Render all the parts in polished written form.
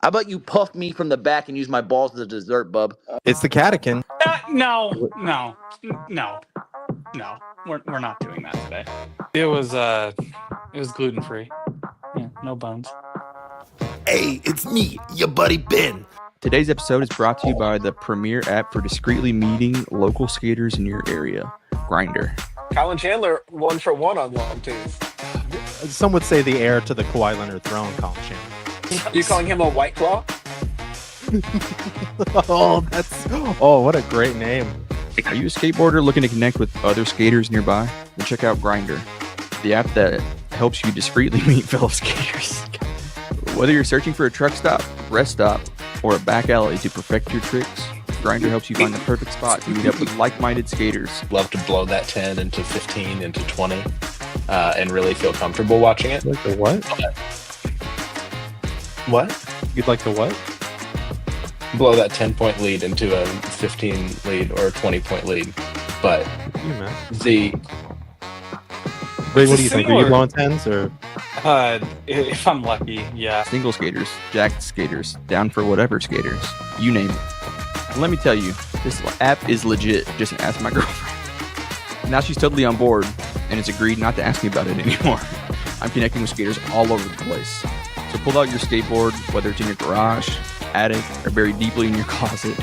How about you puff me from the back and use my balls as a dessert, bub? It's the Catechin. No. We're not doing that today. It was gluten free. Yeah, no bones. Hey, it's me, your buddy Ben. Today's episode is brought to you by the premier app for discreetly meeting local skaters in your area, Grindr. Colin Chandler 1-for-1 on long twos. Some would say the heir to the Kawhi Leonard throne, Colin Chandler. You calling him a White Claw? What a great name. Are you a skateboarder looking to connect with other skaters nearby? Then check out Grindr, the app that helps you discreetly meet fellow skaters. Whether you're searching for a truck stop, rest stop, or a back alley to perfect your tricks, Grindr helps you find the perfect spot to meet up with like-minded skaters. Love to blow that 10 into 15 into 20 and really feel comfortable watching it. Like the what? What? You'd like to what? Blow that 10-point lead into a 15 lead or a 20-point lead. But the... Wait, what do you think? Are you blowing 10s or? If I'm lucky, yeah. Single skaters, jacked skaters, down for whatever skaters, you name it. And let me tell you, this app is legit. Just ask my girlfriend. Now she's totally on board and has agreed not to ask me about it anymore. I'm connecting with skaters all over the place. So pull out your skateboard, whether it's in your garage, attic, or buried deeply in your closet.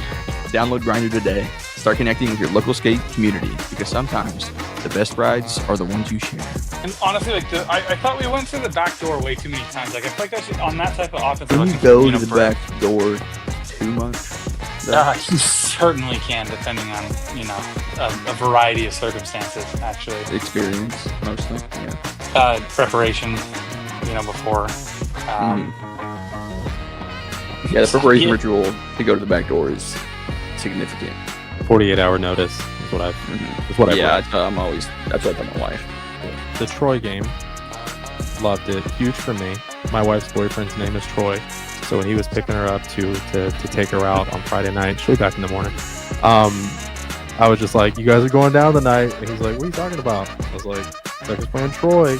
Download Grindr today. Start connecting with your local skate community, because sometimes the best rides are the ones you share. And honestly, I thought we went through the back door way too many times. Like, I feel like I should, on that type of offense. Can you go to the back door too much? You certainly can, depending on, a variety of circumstances, actually. Experience, mostly, yeah. Preparation, before. Yeah, the preparation ritual to go to the back door is significant. 48-hour notice is what I've Yeah, that's what I tell my wife. The Troy game, loved it. Huge for me. My wife's boyfriend's name is Troy, so when he was picking her up to take her out on Friday night, she'll be back in the morning. I was just like, "You guys are going down tonight," and he's like, "What are you talking about?" I was like, "I was playing Troy."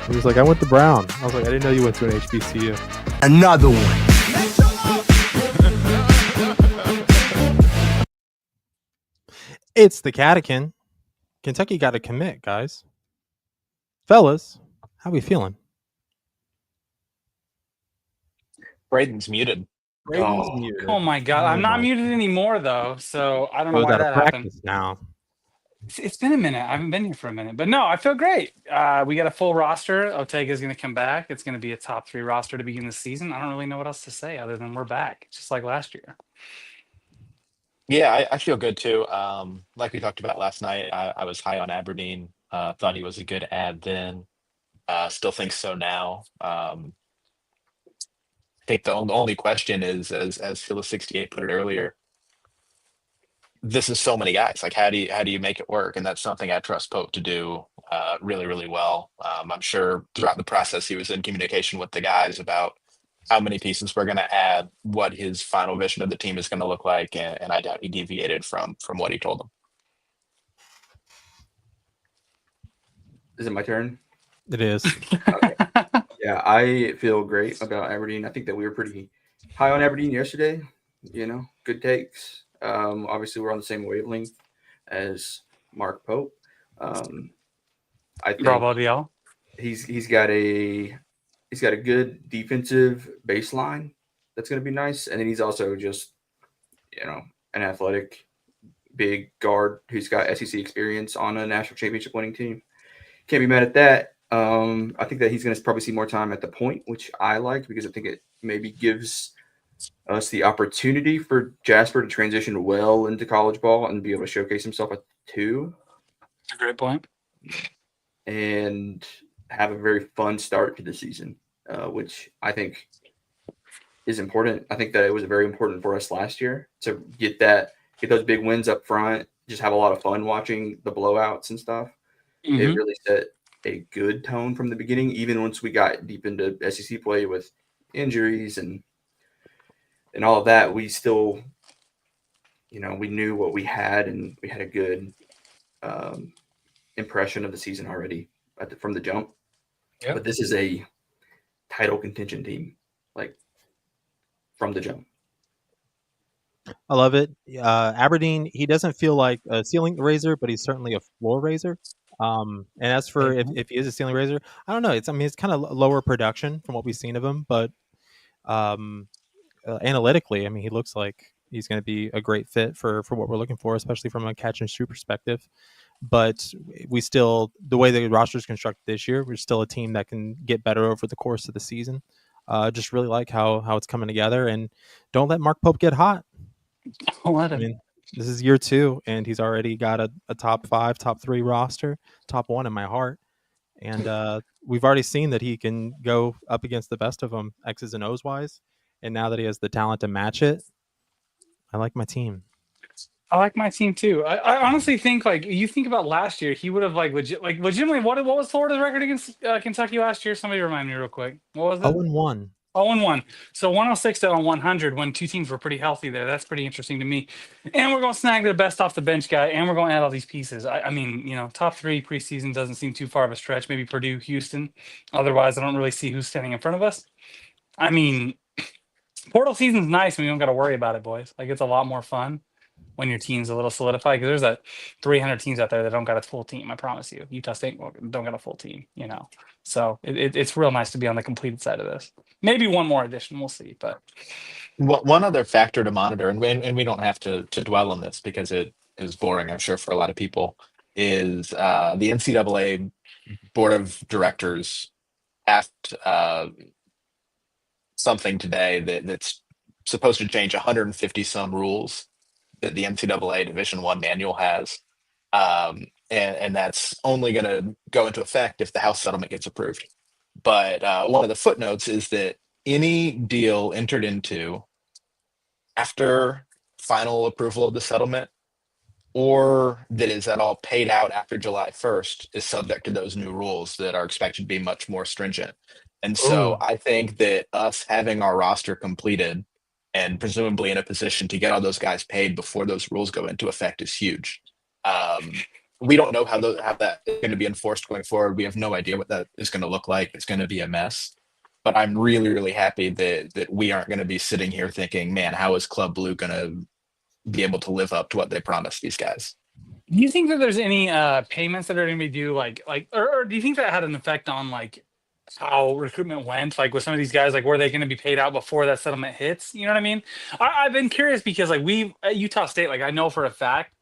He was like, "I went to Brown." I was like, "I didn't know you went to an HBCU." Another one. It's the Catechin. Kentucky got to commit, guys. Fellas, how we feeling? Braden's muted. Muted. Oh my God, I'm not muted anymore though, so I don't know why that happened. Now, it's been a minute. I haven't been here for a minute, but no, I feel great. We got a full roster. Otega's going to come back. It's going to be a top 3 roster to begin the season. I don't really know what else to say other than we're back, just like last year. Yeah, I feel good too. Like we talked about last night, I was high on Aberdeen. Thought he was a good add then. Still think so now. I think the only question is, as Phyllis 68 put it earlier, this is so many guys. Like, how do you make it work? And that's something I trust Pope to do really, really well. I'm sure throughout the process he was in communication with the guys about how many pieces we're going to add, what his final vision of the team is going to look like, and I doubt he deviated from what he told them. Is it my turn? it is. Okay. Yeah, I feel great about Aberdeen. I think that we were pretty high on Aberdeen yesterday. Good takes. Obviously, we're on the same wavelength as Mark Pope. I think Bravo to y'all. He's got a good defensive baseline that's going to be nice, and then he's also just an athletic big guard who's got SEC experience on a national championship winning team. Can't be mad at that. I think that he's going to probably see more time at the point, which I like, because I think it maybe gives us the opportunity for Jasper to transition well into college ball and be able to showcase himself at 2. That's a great point. And have a very fun start to the season, which I think is important. I think that it was very important for us last year to get those big wins up front, just have a lot of fun watching the blowouts and stuff. Mm-hmm. It really set a good tone from the beginning, even once we got deep into SEC play with injuries and all of that. We still, we knew what we had, and we had a good impression of the season already from the jump. Yep. But this is a title contention team. Like, from the jump. I love it. Aberdeen, he doesn't feel like a ceiling raiser, but he's certainly a floor raiser. And as for if he is a ceiling raiser, I don't know. It's kind of lower production from what we've seen of him, but um, analytically, he looks like he's going to be a great fit for what we're looking for, especially from a catch and shoot perspective. But the way the roster is constructed this year, we're still a team that can get better over the course of the season. Just really like how it's coming together, and don't let Mark Pope get hot. Don't let him. This is year 2, and he's already got a top 5, top 3 roster, top 1 in my heart. And we've already seen that he can go up against the best of them, X's and O's wise. And now that he has the talent to match it, I like my team. I like my team too. I honestly think, like, you think about last year, he would have legitimately. What was Florida's record against Kentucky last year? Somebody remind me real quick. What was it? 0-1. 0-1. So 106 to 100 when two teams were pretty healthy there. That's pretty interesting to me. And we're going to snag the best off the bench guy, and we're going to add all these pieces. I mean, top 3 preseason doesn't seem too far of a stretch. Maybe Purdue, Houston. Otherwise, I don't really see who's standing in front of us. I mean, portal season's nice when you don't got to worry about it, boys. Like, it's a lot more fun when your team's a little solidified, because there's 300 teams out there that don't got a full team. I promise you, Utah State don't got a full team. So it's real nice to be on the completed side of this. Maybe one more addition, we'll see. But one other factor to monitor, and we don't have to dwell on this because it is boring, I'm sure, for a lot of people, is the NCAA board of directors passed something today that's supposed to change 150 some rules that the NCAA Division I manual has, and that's only going to go into effect if the House settlement gets approved. But one of the footnotes is that any deal entered into after final approval of the settlement, or that is at all paid out after July 1st, is subject to those new rules that are expected to be much more stringent. And so I think that us having our roster completed and presumably in a position to get all those guys paid before those rules go into effect is huge. We don't know how that is going to be enforced going forward. We have no idea what that is going to look like. It's going to be a mess. But I'm really, really happy that we aren't going to be sitting here thinking, man, how is Club Blue going to be able to live up to what they promised these guys? Do you think that there's any payments that are going to be due, or do you think that had an effect on how recruitment went, with some of these guys, were they going to be paid out before that settlement hits? You know what I mean? I've been curious because we at Utah State, I know for a fact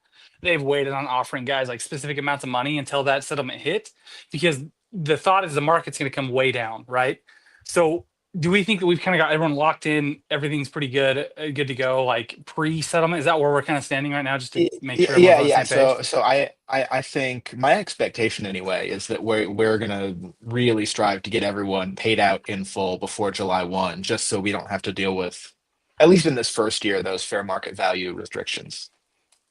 they've waited on offering guys specific amounts of money until that settlement hit, because the thought is the market's going to come way down, right? So do we think that we've kind of got everyone locked in, everything's pretty good to go, pre-settlement? Is that where we're kind of standing right now, just to make sure everyone's on the same page? So I think my expectation anyway is that we're gonna really strive to get everyone paid out in full before July 1, just so we don't have to deal with, at least in this first year, those fair market value restrictions.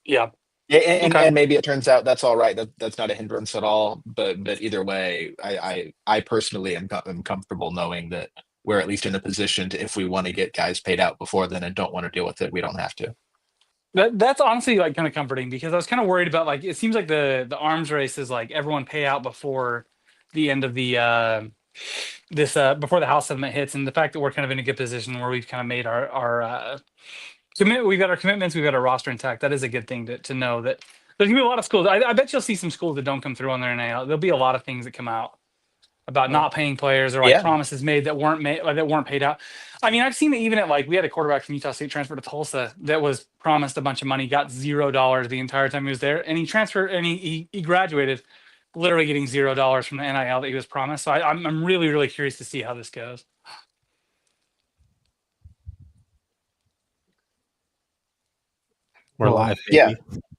Yeah. Yeah, and maybe it turns out that's all right. That's not a hindrance at all. But either way, I personally am comfortable knowing that we're at least in a position to, if we want to get guys paid out before then and don't want to deal with it, we don't have to. That's honestly kind of comforting, because I was kind of worried about it seems like the arms race is everyone pay out before the end of the before the House settlement hits, and the fact that we're kind of in a good position where we've kind of made our we've got our commitments, we've got our roster intact. That is a good thing to know that there's gonna be a lot of schools. I bet you'll see some schools that don't come through on their NIL. There'll be a lot of things that come out about not paying players, or promises made that weren't made, that weren't paid out. I mean, I've seen it even at we had a quarterback from Utah State transfer to Tulsa that was promised a bunch of money, got $0 the entire time he was there, and he transferred and he graduated, literally getting $0 from the NIL that he was promised. So I'm really, really curious to see how this goes. We're live, yeah.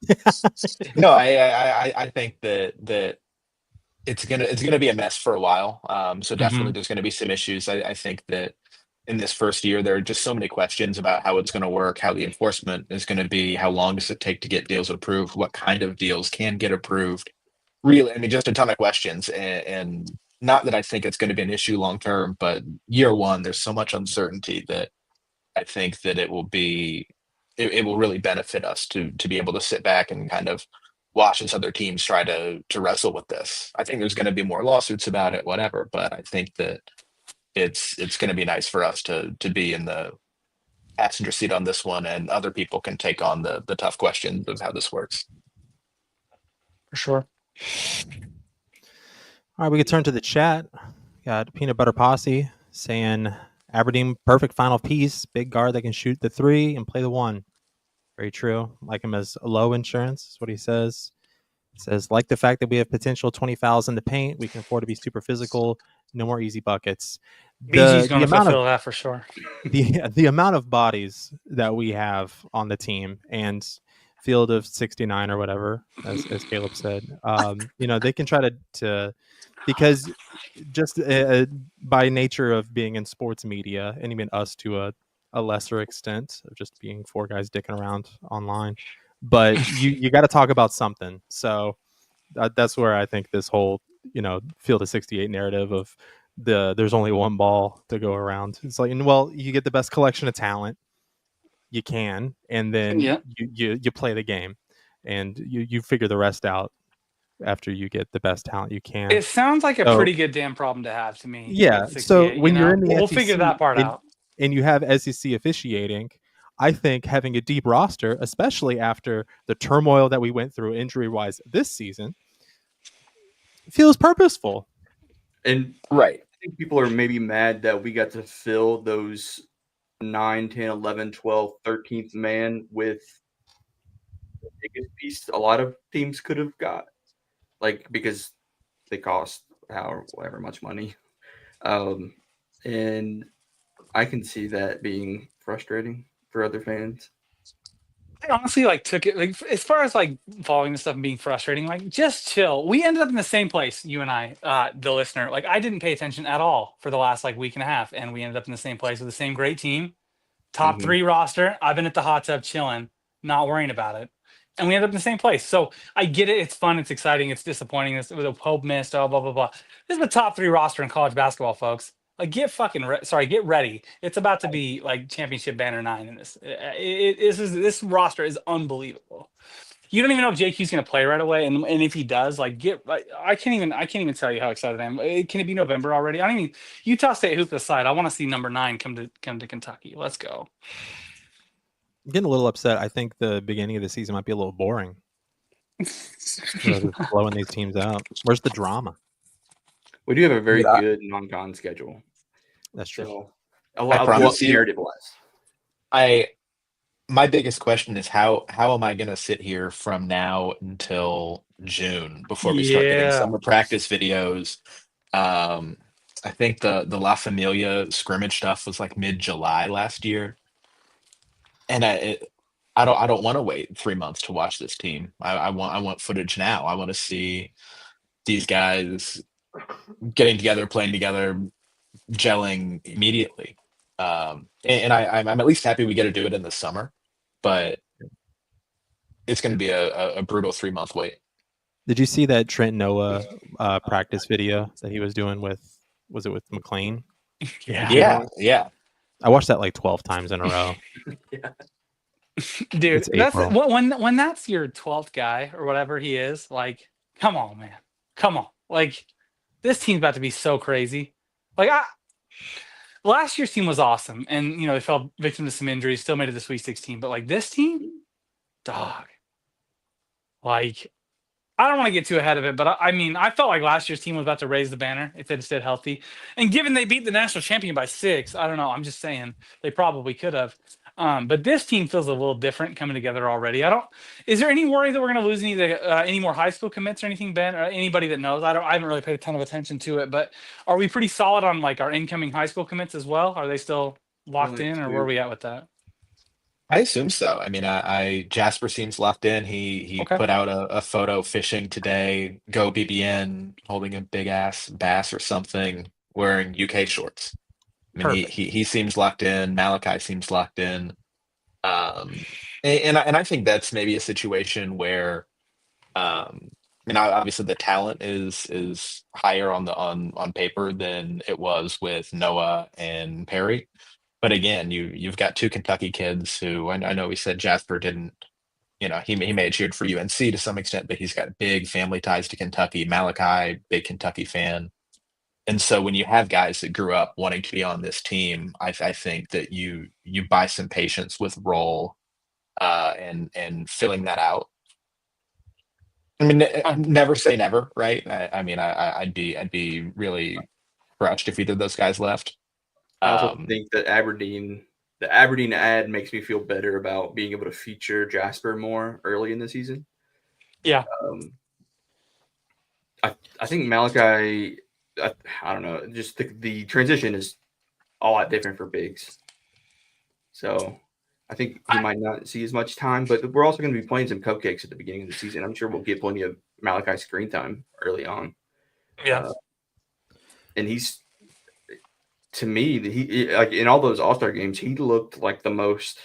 baby. No, I think that it's gonna be a mess for a while. So definitely there's gonna be some issues. I think that in this first year there are just so many questions about how it's gonna work, how the enforcement is gonna be, how long does it take to get deals approved, what kind of deals can get approved. Really, I mean, just a ton of questions, and not that I think it's gonna be an issue long term, but year one, there's so much uncertainty that I think that it will really benefit us to be able to sit back and kind of watch as other teams try to wrestle with this. I think there's going to be more lawsuits about it, whatever, but I think that it's going to be nice for us to be in the passenger seat on this one, and other people can take on the tough questions of how this works. For sure. All right, we can turn to the chat. Got Peanut Butter Posse saying Aberdeen, perfect final piece, big guard that can shoot the 3 and play the 1. Very true. Like him as a low insurance is what he says. He says, like the fact that we have potential 20 fouls in the paint. We can afford to be super physical. No more easy buckets. BG's going The to amount of fulfill that for sure. the amount of bodies that we have on the team and field of 69 or whatever, as Caleb said, they can try to because just by nature of being in sports media, and even us to a lesser extent of just being 4 guys dicking around online, but you got to talk about something. So that's where I think this whole field of 68 narrative of there's only one ball to go around. It's like, well, you get the best collection of talent you can, and then Yeah. you play the game, and you figure the rest out after you get the best talent you can. It sounds like a So- pretty good damn problem to have to me. Yeah. with 68, So when you're in the we'll SEC, figure that part out. and you have SEC officiating, I think having a deep roster, especially after the turmoil that we went through injury-wise this season, feels purposeful. And Right. I think people are maybe mad that we got to fill those 9, 10, 11, 12, 13th man with the biggest piece a lot of teams could have got. Like, because they cost however much money. And I can see that being frustrating for other fans. I honestly took it as far as following this stuff and being frustrating. Just chill. We ended up in the same place, you and I, the listener. I didn't pay attention at all for the last week and a half, and we ended up in the same place with the same great team, top 3 roster. I've been at the hot tub chilling, not worrying about it, and we ended up in the same place. So I get it. It's fun. It's exciting. It's disappointing. This was a Pope missed. Blah blah blah. This is the top 3 roster in college basketball, folks. Get ready. It's about to be championship banner 9 in this. This roster is unbelievable. You don't even know if JQ's going to play right away, and if he does, I can't even tell you how excited I am. Can it be November already? I don't even. Utah State hoop aside, I want to see number 9 come to Kentucky. Let's go. I'm getting a little upset. I think the beginning of the season might be a little boring. Just blowing these teams out. Where's the drama? We do have a very Yeah. good non-con schedule. That's true. So, I promise you- narrative-wise. My biggest question is how am I going to sit here from now until June before we start getting Yeah. summer practice videos? I think the La Familia scrimmage stuff was mid-July last year, and I don't want to wait 3 months to watch this team. I want footage now. I want to see these guys getting together, playing together, gelling immediately. I'm at least happy we get to do it in the summer, but it's going to be a brutal 3-month wait. Did you see that Trent Noah practice video that he was doing was it with McLean? Yeah. I watched that 12 times in a row. Dude, It's that's April. when that's your 12th guy or whatever he is. Come on, man, come on. This team's about to be so crazy. Last year's team was awesome, and they fell victim to some injuries, still made it to the Sweet 16. But this team, dog. I don't want to get too ahead of it, but I felt like last year's team was about to raise the banner if they'd stayed healthy. And given they beat the national champion by 6, I don't know. I'm just saying they probably could have. But this team feels a little different coming together already. Is there any worry that we're going to lose any more high school commits or anything, Ben, or anybody that knows? I haven't really paid a ton of attention to it, but are we pretty solid on our incoming high school commits as well? Are they still locked in, or where are we at with that? I assume so. I mean, Jasper seems locked in. He Okay. put out a photo fishing today. Go BBN holding a big ass bass or something, wearing UK shorts. I mean, Perfect. he seems locked in. Malachi seems locked in. And I think that's maybe a situation where, obviously the talent is higher on paper than it was with Noah and Perry. But again, you've got 2 Kentucky kids who I know we said Jasper didn't, he may have cheered for UNC to some extent, but he's got big family ties to Kentucky. Malachi, big Kentucky fan. And so when you have guys that grew up wanting to be on this team, I think that you buy some patience with role and filling that out. I mean, never say never, right? I mean, I'd be really crushed if either of those guys left. I also think that the Aberdeen ad makes me feel better about being able to feature Jasper more early in the season. Yeah. I think Malachi, I don't know, just the transition is a lot different for bigs. So I think he might not see as much time, but we're also going to be playing some cupcakes at the beginning of the season. I'm sure we'll get plenty of Malachi screen time early on. Yeah. And he's, to me, he like in all those All-Star games, he looked like the most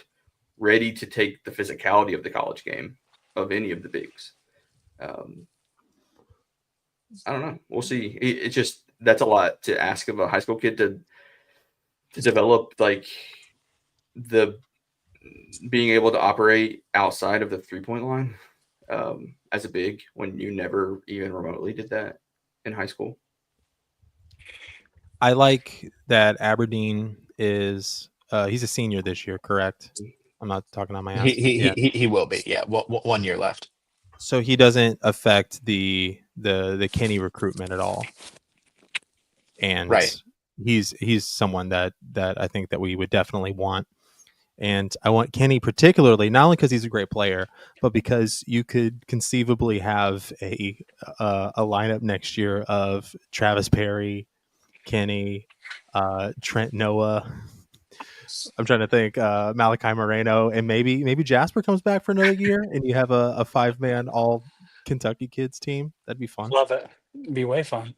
ready to take the physicality of the college game of any of the bigs. I don't know. We'll see. It's just that's a lot to ask of a high school kid to develop, like the being able to operate outside of the 3-point line as a big when you never even remotely did that in high school. I like that Aberdeen is he's a senior this year, correct? I'm not talking on my ass. He will be. Yeah, 1 year left. So he doesn't affect the Kenny recruitment at all. And right. He's someone that I think that we would definitely want. And I want Kenny particularly, not only because he's a great player, but because you could conceivably have a lineup next year of Travis Perry, Kenny, Trent Noah. I'm trying to think, Malachi Moreno, and maybe Jasper comes back for another year, and you have a 5-man all Kentucky kids team. That'd be fun. Love it. It'd be way fun.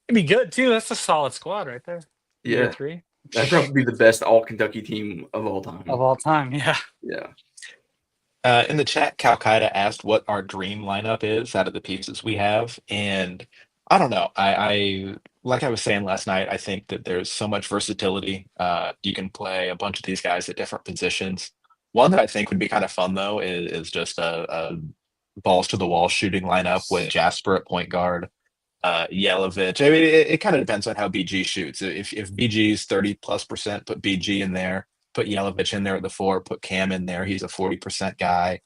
It'd be good too. That's a solid squad right there. Yeah. Year 3. That'd probably be the best all Kentucky team of all time. Of all time, yeah. Yeah. In the chat, Calcutta asked what our dream lineup is out of the pieces we have, and I don't know. I like I was saying last night. I think that there's so much versatility. You can play a bunch of these guys at different positions. One that I think would be kind of fun though is just a balls to the wall shooting lineup with Jasper at point guard, Yelovich. I mean, it kind of depends on how BG shoots. If BG's 30+%, put BG in there. Put Yelovich in there at the 4. Put Cam in there. He's a 40% guy.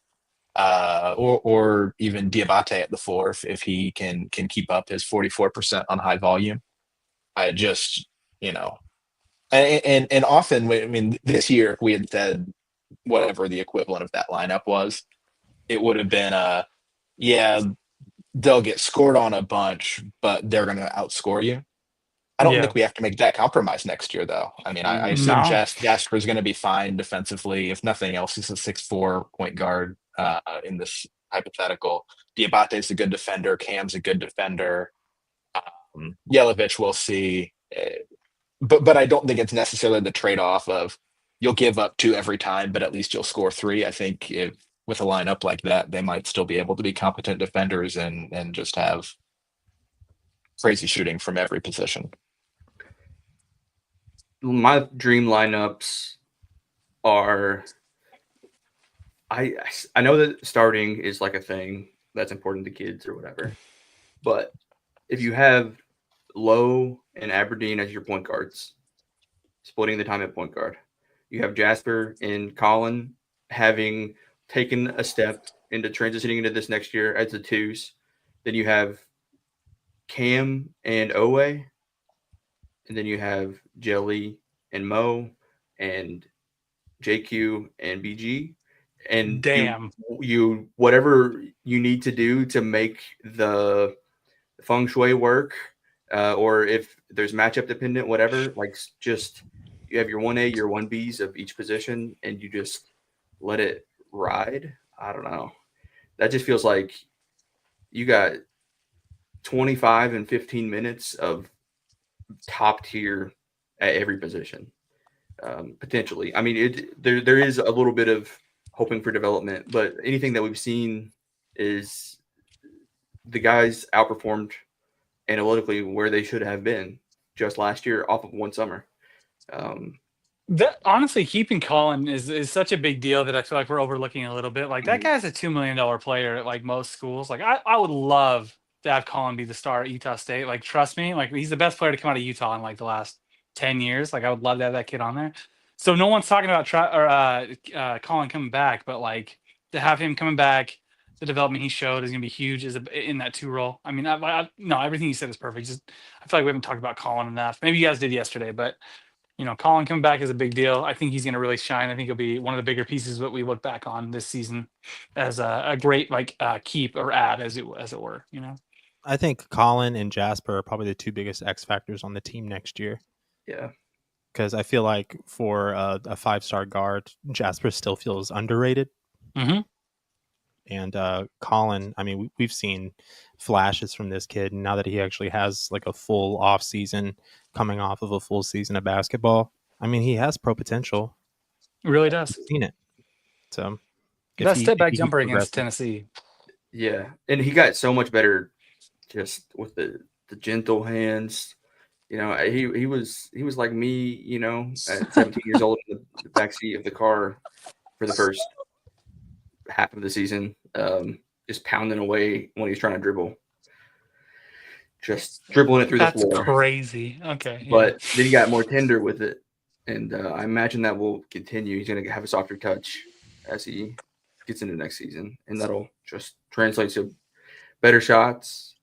Or even Diabate at the 4 if he can keep up his 44% on high volume. I just, and often, I mean, this year if we had said whatever the equivalent of that lineup was, it would have been they'll get scored on a bunch, but they're going to outscore you. I don't think we have to make that compromise next year, though. I mean, I assume Jasper is going to be fine defensively. If nothing else, he's a 6'4" point guard in this hypothetical. Diabate is a good defender. Cam's a good defender. Yelovich, we'll see. But I don't think it's necessarily the trade-off of you'll give up 2 every time, but at least you'll score 3. I think with a lineup like that, they might still be able to be competent defenders and just have crazy shooting from every position. My dream lineups are I know that starting is like a thing that's important to kids or whatever. But if you have Lowe and Aberdeen as your point guards, splitting the time at point guard, you have Jasper and Colin having taken a step into transitioning into this next year as the 2s. Then you have Cam and Owe, and then you have Jelly and Mo and JQ and BG. And damn, you whatever you need to do to make the feng shui work, or if there's matchup dependent, whatever, like just you have your 1A, your 1Bs of each position, and you just let it ride. I don't know. That just feels like you got 25 and 15 minutes of top tier at every position, potentially. I mean, there is a little bit of hoping for development, but anything that we've seen is the guys outperformed analytically where they should have been just last year off of one summer. That honestly, keeping Colin is such a big deal that I feel like we're overlooking a little bit. Like that guy's a $2 million player at like most schools. Like I would love to have Colin be the star at Utah State. Like, trust me, like he's the best player to come out of Utah in like the last 10 years. Like, I would love to have that kid on there. So no one's talking about Colin coming back, but like to have him coming back, the development he showed is gonna be huge in that 2 role. I mean, no, everything you said is perfect. Just I feel like we haven't talked about Colin enough. Maybe you guys did yesterday, but Colin coming back is a big deal. I think he's going to really shine. I think he'll be one of the bigger pieces that we look back on this season as a great keep or add as it were. I think Colin and Jasper are probably the 2 biggest X factors on the team next year. Yeah. Because I feel like for a 5-star guard, Jasper still feels underrated. Mm-hmm. And Colin, I mean, we've seen flashes from this kid. And now that he actually has like a full off season, coming off of a full season of basketball, I mean, he has pro potential. It really does. I've seen it. So that step back jumper against Tennessee. Yeah, and he got so much better just with the gentle hands. He was like me, at 17 years old in the backseat of the car for the first half of the season, just pounding away when he's trying to dribble, just dribbling it through the floor. That's crazy. Okay, but then he got more tender with it, and I imagine that will continue. He's going to have a softer touch as he gets into next season, and that'll just translate to better shots,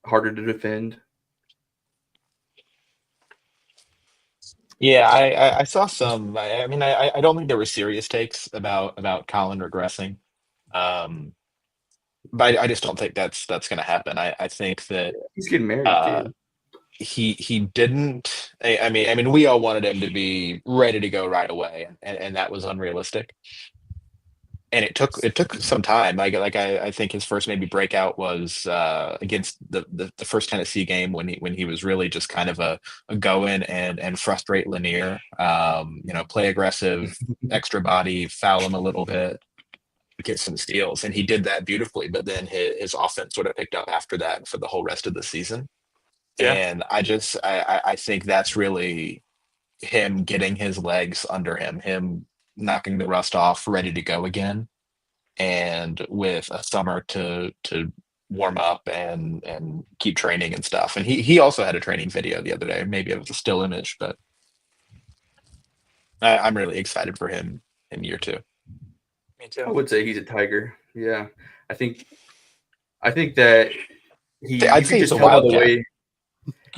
harder to defend. Yeah, I saw some. I mean, I don't think there were serious takes about Colin regressing, but I just don't think that's going to happen. I think that he's getting married too. He didn't. I mean, we all wanted him to be ready to go right away, and that was unrealistic. And it took some time. I think his first maybe breakout was against the first Tennessee game when he was really just kind of a go in and frustrate Lanier. Play aggressive, extra body, foul him a little bit, get some steals, and he did that beautifully. But then his offense sort of picked up after that for the whole rest of the season. Yeah. And I think that's really him getting his legs under him knocking the rust off, ready to go again, and with a summer to warm up and keep training and stuff. And he also had a training video the other day. Maybe it was a still image, but I'm really excited for him in year 2. Me too. I would say he's a Tiger. Yeah, I think that I'd say he's a Wildcat.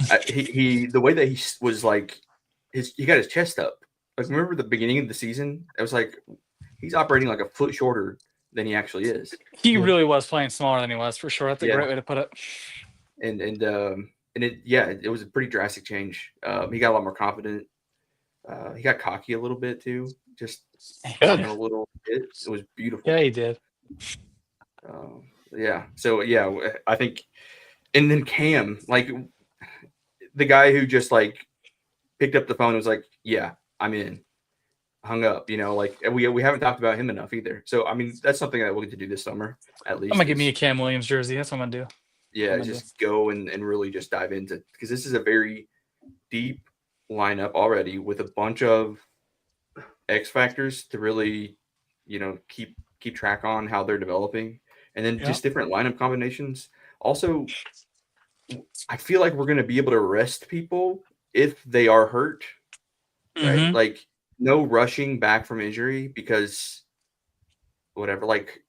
The way that he was like he got his chest up. Like, remember the beginning of the season? It was like he's operating like a foot shorter than he actually is. He really was playing smaller than he was, for sure. That's a great way to put it. And it was a pretty drastic change. He got a lot more confident. He got cocky a little bit too, just a little bit. It was beautiful. Yeah, he did. So I think, and then Cam, like the guy who just like picked up the phone and was like, "Yeah, I'm in." Hung up, like we haven't talked about him enough either. So I mean, that's something that we'll get to do this summer at least. I'm gonna give me a Cam Williams jersey. That's what I'm gonna do. Yeah, just go and really just dive into, because this is a very deep lineup already with a bunch of X factors to really, keep track on how they're developing, and then just different lineup combinations. Also, I feel like we're gonna be able to rest people if they are hurt, right? Mm-hmm. Like, no rushing back from injury, because whatever, like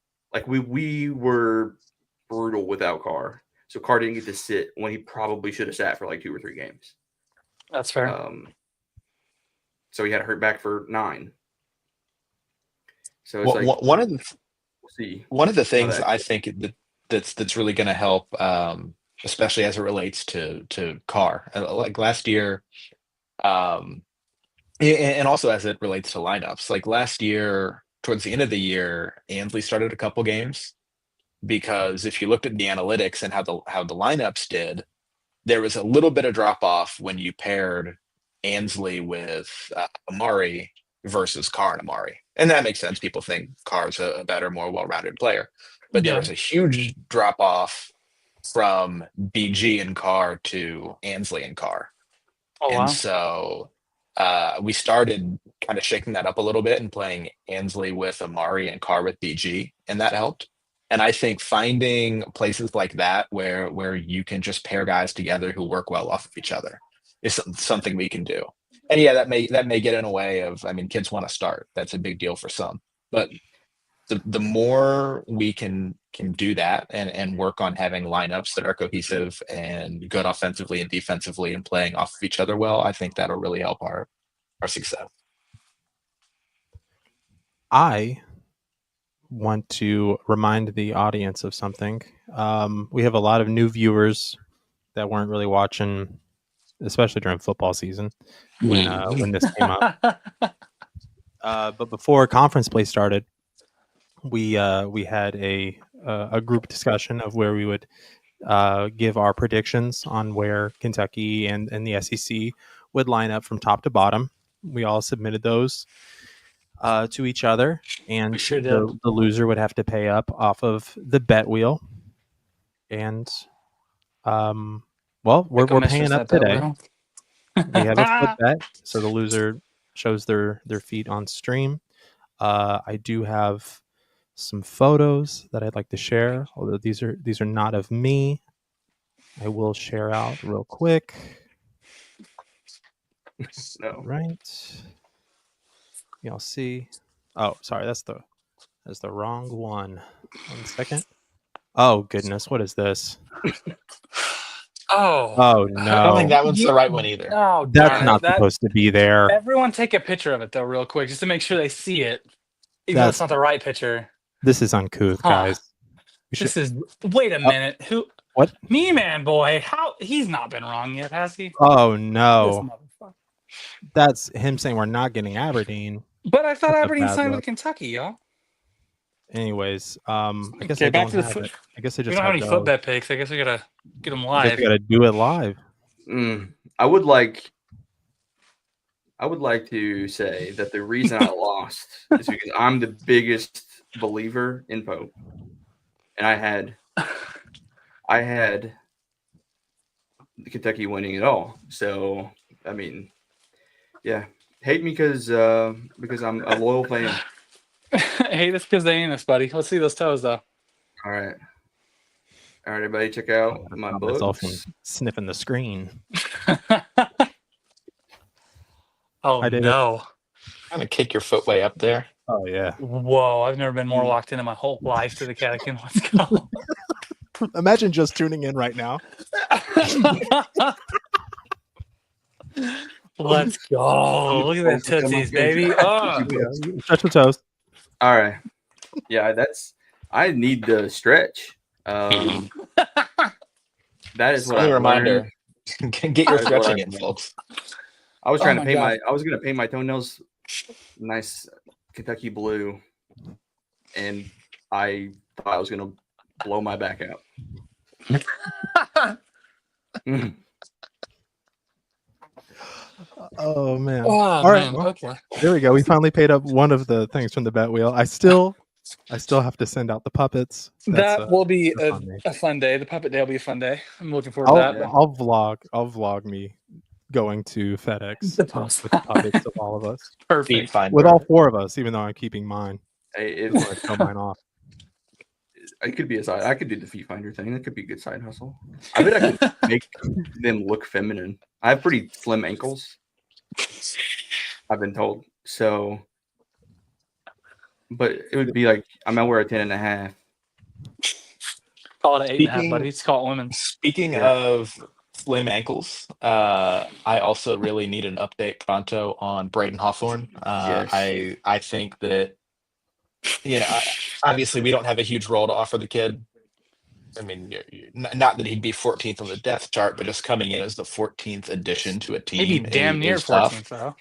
we were brutal without Carr. So Carr didn't get to sit when he probably should have sat for like 2 or 3 games. That's fair. So he had to hurt back for 9. So it's one of the things I think that's really going to help, especially as it relates to Carr, like last year, and also as it relates to lineups. Like last year, towards the end of the year, Ansley started a couple games, because if you looked at the analytics and how the lineups did, there was a little bit of drop off when you paired Ansley with Amari versus Carr and Amari. And that makes sense. People think Carr's a better, more well-rounded player. But there was a huge drop off from BG and Carr to Ansley and Carr. Oh, wow. And so we started kind of shaking that up a little bit and playing Ansley with Amari and Carr with BG, and that helped. And I think finding places like that where you can just pair guys together who work well off of each other is something we can do. And yeah, that may get in a way of, I mean, kids want to start. That's a big deal for some. But the more we can do that and work on having lineups that are cohesive and good offensively and defensively and playing off of each other well, I think that'll really help our success. I want to remind the audience of something. We have a lot of new viewers that weren't really watching, especially during football season when this came up. But before conference play started, we had a group discussion of where we would give our predictions on where Kentucky and the SEC would line up from top to bottom. We all submitted those to each other, and We sure did. the loser would have to pay up off of the bet wheel. And well, we're paying up today. We have a flip bet, so the loser shows their feet on stream. I do have some photos that I'd like to share, although these are not of me. I will share out real quick. No. Right. Y'all see? Oh, sorry, that's the wrong one. 1 second. Oh goodness, what is this? Oh no! I don't think that one's the right one either. Oh, that's not supposed to be there. Everyone take a picture of it though, real quick, just to make sure they see it. Even though it's not the right picture. This is uncouth, guys. Wait a minute. Who? What? Me, man, boy. How? He's not been wrong yet, has he? Oh no! That's him saying we're not getting Aberdeen. But I thought Aberdeen signed with Kentucky, y'all. Anyways, I guess I don't have it. I guess I just we don't have any foot bet picks. I guess we gotta get them live. We gotta do it live. I would like to say that the reason I lost is because I'm the biggest believer in Pope, and I had the Kentucky winning it all. So I mean, yeah, hate me because I'm a loyal fan. Hate us because they ain't us, buddy. Let's see those toes though. All right, everybody, check out my books. Sniffing the screen. Oh no! I'm gonna kick your foot way up there. Oh yeah. Whoa! I've never been more locked into my whole life to the catechin. Let's go. Imagine just tuning in right now. Let's go. Look at that tootsies, baby. Oh, touch the toes. All right. Yeah, I need the stretch. That is what I reminder. Get your stretching in, folks. I was trying to paint I was gonna paint my toenails nice Kentucky blue, and I thought I was gonna blow my back out. Oh man! Oh, all right, well, okay. There we go. We finally paid up one of the things from the bet wheel. I still have to send out the puppets. That will be a fun day. The puppet day will be a fun day. I'm looking forward to that. I'll vlog me going to FedEx with the puppets of all of us. Perfect. With all four of us, even though I'm keeping mine. Hey, I throw mine off. It could be a side. I could do the feet finder thing. That could be a good side hustle. I bet I could make them look feminine. I have pretty slim ankles, I've been told. So, but it would be like I might wear a 10.5. Call it an 8.5, buddy. It's called women. Speaking of slim ankles, I also really need an update pronto on Braden Hawthorne. Yes. I think that, obviously we don't have a huge role to offer the kid. I mean, not that he'd be 14th on the depth chart, but just coming in as the 14th addition to a team. Maybe damn near 14th, though.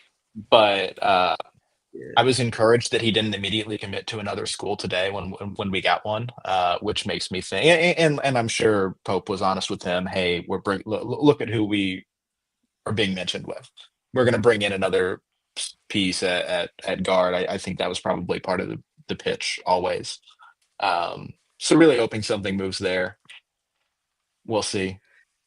But I was encouraged that he didn't immediately commit to another school today when we got one, which makes me think, and I'm sure Pope was honest with him. Hey, look at who we are being mentioned with. We're going to bring in another piece at guard. I think that was probably part of the pitch always. So really hoping something moves there. We'll see.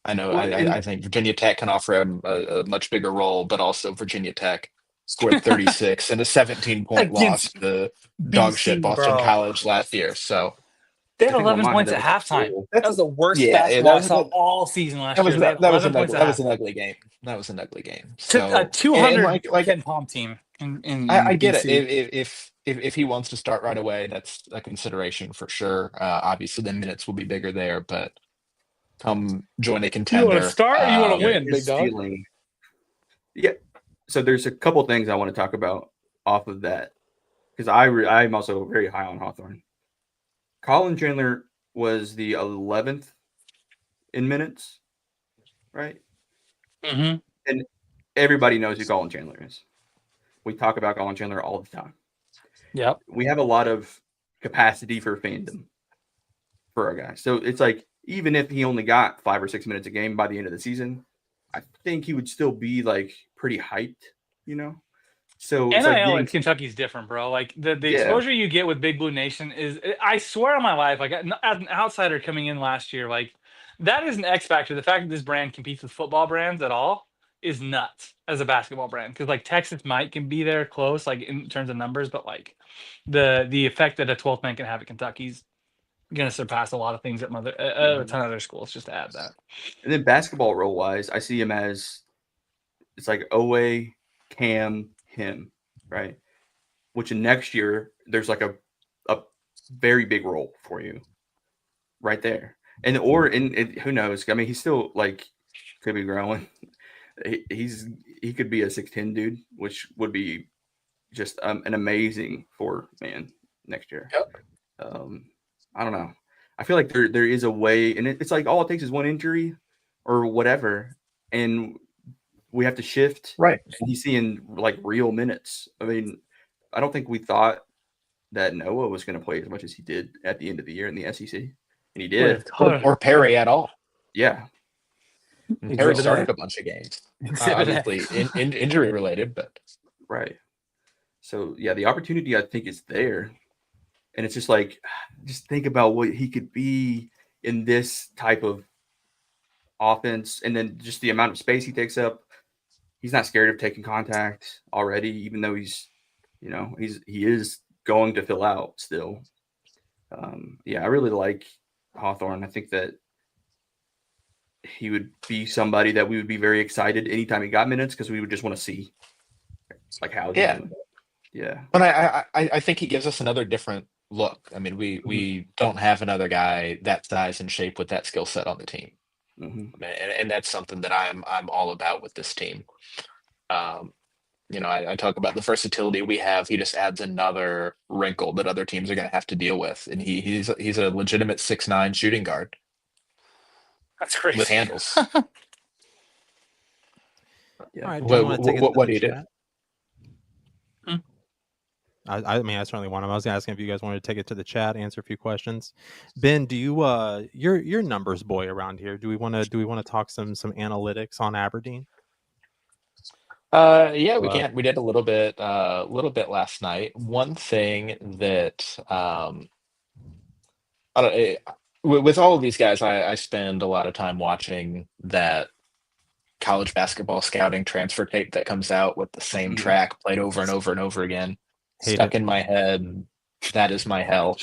I know. I think Virginia Tech can offer him a much bigger role, but also Virginia Tech scored 36 and a 17-point loss to dog shit Boston College last year. So They had I think in 11 my mind, points that at was halftime. cool. That was the worst basketball I saw all season last year. They had 11 points at that was an halftime. ugly game. That was an ugly game. To a So and 200 like Ken Palm team I in get it. BC. If he wants to start right away, that's a consideration for sure. Obviously, the minutes will be bigger there, but come join a You want to contender. start or you want to Yeah, win, big his dog? ceiling. Yeah. So there's a couple things I want to talk about off of that because I'm also very high on Hawthorne. Colin Chandler was the 11th in minutes, right? Mm-hmm. And everybody knows who Colin Chandler is. We talk about Colin Chandler all the time. Yep. We have a lot of capacity for fandom for our guys. So it's like, even if he only got 5 or 6 minutes a game by the end of the season, I think he would still be like pretty hyped, you know? So it's like NIL getting in Kentucky's different, bro. Like the Yeah. exposure you get with Big Blue Nation is, I swear on my life, like as an outsider coming in last year, like that is an X factor. The fact that this brand competes with football brands at all is nuts as a basketball brand. Because like Texas might can be there close, like in terms of numbers, but like the effect that a 12th man can have at Kentucky's gonna surpass a lot of things at a ton of other schools. Just to add that. And then basketball role wise, I see him as it's like Owe, Cam, him, right? Which in next year there's like a very big role for you right there. And who knows? I mean, he's still like could be growing. He could be a 6'10" dude, which would be just an amazing forward man next year. Yep. I don't know. I feel like there is a way, and it's like all it takes is one injury or whatever, and we have to shift. Right. And he's seeing like real minutes. I mean, I don't think we thought that Noah was going to play as much as he did at the end of the year in the SEC, and he did. Or Perry at all. Yeah. Perry started a bunch of games. Obviously injury related, but right. So yeah, the opportunity I think is there. And it's just like, just think about what he could be in this type of offense, and then just the amount of space he takes up. He's not scared of taking contact already, even though he is going to fill out still. Yeah, I really like Hawthorne. I think that he would be somebody that we would be very excited anytime he got minutes because we would just want to see like how. Yeah. But I think he gives us another different look. I mean, we don't have another guy that size and shape with that skill set on the team. Mm-hmm. And that's something that I'm all about with this team. I talk about the versatility we have. He just adds another wrinkle that other teams are going to have to deal with. And he's a legitimate 6'9" shooting guard. That's crazy. With handles. Yeah. All right, what do you do? I mean, I certainly want him. I was asking if you guys wanted to take it to the chat, answer a few questions. Ben, do you you're numbers boy around here? Do we want to talk some analytics on Aberdeen? Yeah, we can. We did a little bit last night. One thing that with all of these guys, I spend a lot of time watching that college basketball scouting transfer tape that comes out with the same track played over and over and over again. Stuck in my head. That is my hell.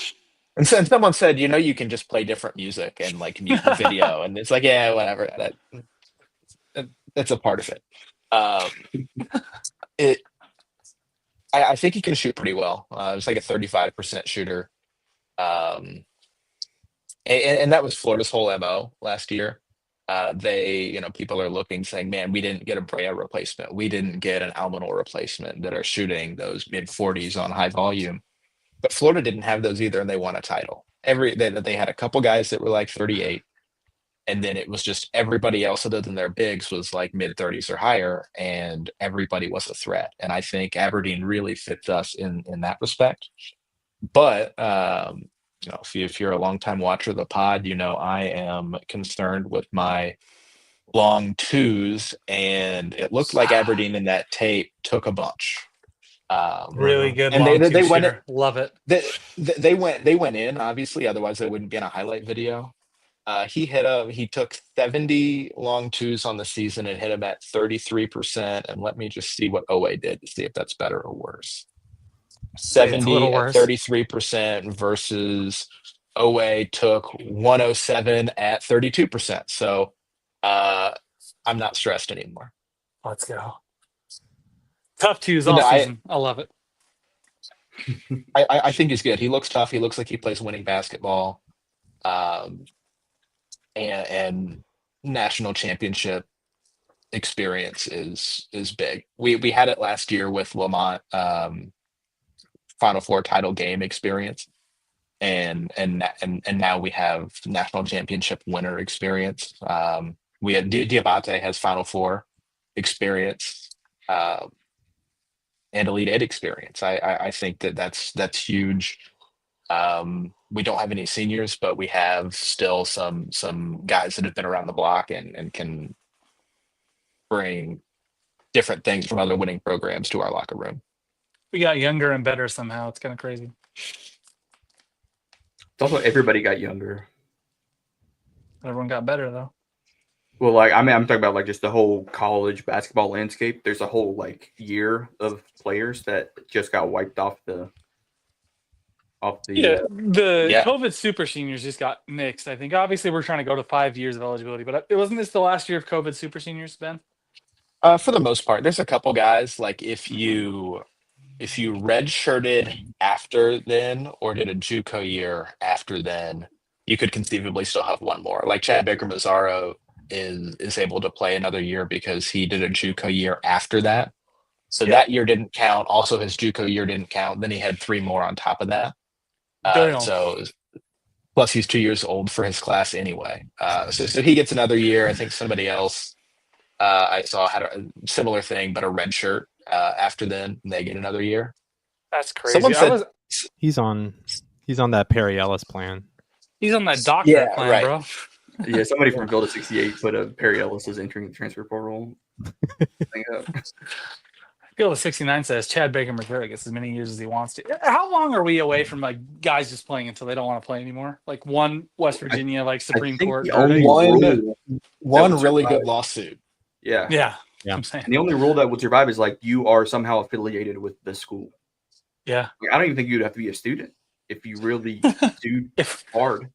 And someone said, you can just play different music and like mute the video, and it's like, yeah, whatever. That's a part of it. I think he can shoot pretty well. It's like a 35% shooter. And that was Florida's whole MO last year. People are looking saying, man, we didn't get a Brea replacement. We didn't get an Almanor replacement that are shooting those mid 40s on high volume. But Florida didn't have those either, and they won a title. They had a couple guys that were like 38. And then it was just everybody else other than their bigs was like mid 30s or higher, and everybody was a threat. And I think Aberdeen really fits us in that respect. But if you're a longtime watcher of the pod, I am concerned with my long twos, and it looked like Aberdeen in that tape took a bunch. Really good, and long they went in. Love it. They went in, obviously, otherwise they wouldn't be in a highlight video. He took 70 long twos on the season and hit him at 33%. And let me just see what Owe did to see if that's better or worse. 70 at 33% versus OA took 107 at 32%. So I'm not stressed anymore. Let's go. Tough twos But all no, season. I love it. I think he's good. He looks tough. He looks like he plays winning basketball. Um, and national championship experience is big. We had it last year with Lamont, Final Four title game experience, and now we have national championship winner experience. We had Diabate has Final Four experience, and Elite Eight experience. I think that's huge. We don't have any seniors, but we have still some guys that have been around the block and can bring different things from other winning programs to our locker room. We got younger and better somehow. It's kind of crazy. It's also everybody got younger. Everyone got better though. Well, like I'm talking about like just the whole college basketball landscape. There's a whole like year of players that just got wiped off the. The Yeah. COVID super seniors just got mixed. I think obviously we're trying to go to 5 years of eligibility, but it wasn't this the last year of COVID super seniors, Ben? For the most part, there's a couple guys like if you redshirted after then or did a JUCO year after then, you could conceivably still have one more. Like Chad Baker Mazzaro is able to play another year because he did a JUCO year after that. So that year didn't count. Also, his JUCO year didn't count. Then he had 3 more on top of that. So plus he's 2 years old for his class anyway. So he gets another year. I think somebody else I saw had a similar thing, but a red shirt after then, and they get another year. That's crazy. Someone said He's on that Perry Ellis plan. He's on that doctorate plan, right. bro. Yeah, somebody from Build 68 put a Perry Ellis is entering the transfer portal thing up. Bill 69 says Chad Baker McGregor gets as many years as he wants to. How long are we away from like guys just playing until they don't want to play anymore? Like one West Virginia like Supreme Court. The only one really good lawsuit. Yeah. I'm saying. And the only rule that would survive is like you are somehow affiliated with the school. Yeah. Like, I don't even think you'd have to be a student if you really do hard.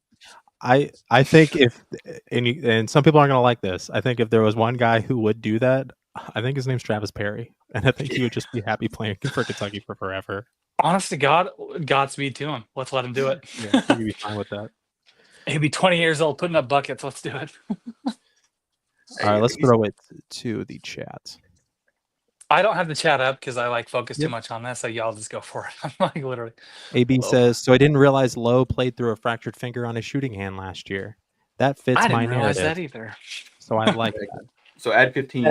I think if and some people aren't going to like this. I think if there was one guy who would do that, I think his name's Travis Perry, and I think he would just be happy playing for Kentucky for forever. Honest to God, Godspeed to him. Let's let him do it. Yeah, he'd be fine with that. He'd be 20 years old putting up buckets. Let's do it. All right, let's throw it to the chat. I don't have the chat up because I like focus too much on that, so y'all just go for it. I'm like literally. AB says, so I didn't realize Lowe played through a fractured finger on his shooting hand last year. That fits I my didn't realize narrative. that either. So I like that. So add 15.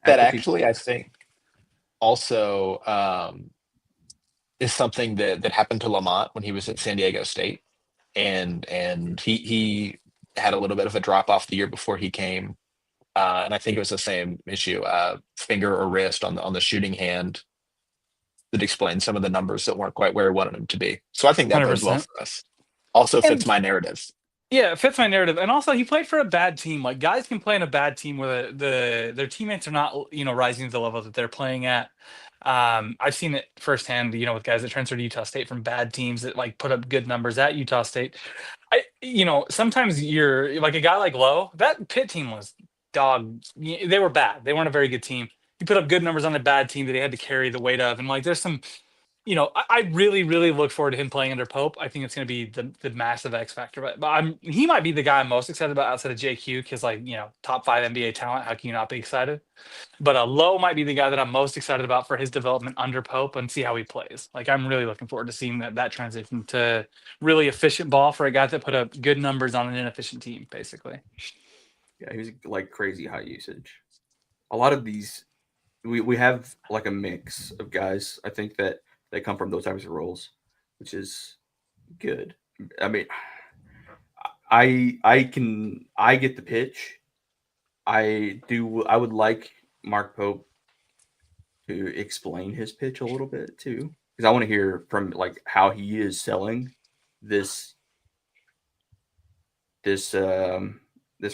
That actually, I think, also is something that happened to Lamont when he was at San Diego State, and he had a little bit of a drop off the year before he came, and I think it was the same issue, finger or wrist on the shooting hand, that explains some of the numbers that weren't quite where he wanted them to be. So I think that goes well 100%. for us. Also fits my narrative. Yeah, it fits my narrative. And also he played for a bad team. Like guys can play in a bad team where their teammates are not, rising to the level that they're playing at. I've seen it firsthand, with guys that transfer to Utah State from bad teams that like put up good numbers at Utah State. Sometimes you're like a guy like Lowe, that Pitt team was dog. They were bad. They weren't a very good team. He put up good numbers on a bad team that he had to carry the weight of. And like, there's some, I really, really look forward to him playing under Pope. I think it's going to be the massive X factor. But he might be the guy I'm most excited about outside of JQ because, top 5 NBA talent. How can you not be excited? But Lowe might be the guy that I'm most excited about for his development under Pope and see how he plays. Like, I'm really looking forward to seeing that transition to really efficient ball for a guy that put up good numbers on an inefficient team, basically. Yeah, he was like crazy high usage. A lot of these, we have like a mix of guys. I think that they come from those types of roles, which is good. I mean, I get the pitch. I would like Mark Pope to explain his pitch a little bit too, because I want to hear from like how he is selling this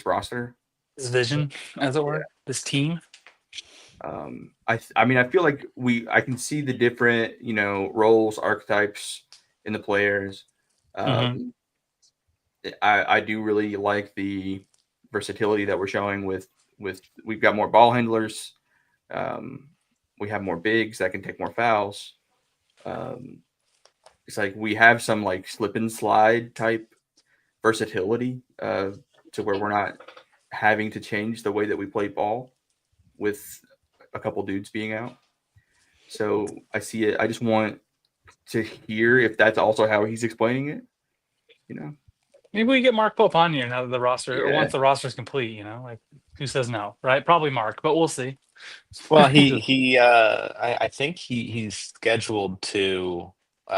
roster, His vision, as it were, this team. I mean, I feel like I can see the different, roles, archetypes in the players. I do really like the versatility that we're showing with we've got more ball handlers. We have more bigs that can take more fouls. It's like we have some like slip and slide type versatility to where we're not having to change the way that we play ball with a couple dudes being out. So I see it. I just want to hear if that's also how he's explaining it. You know, Maybe we get Mark Pope on here now that the roster, or Yeah. once the roster's complete. You know, like who says no, right? Probably Mark, but we'll see. Well, I think he's scheduled to.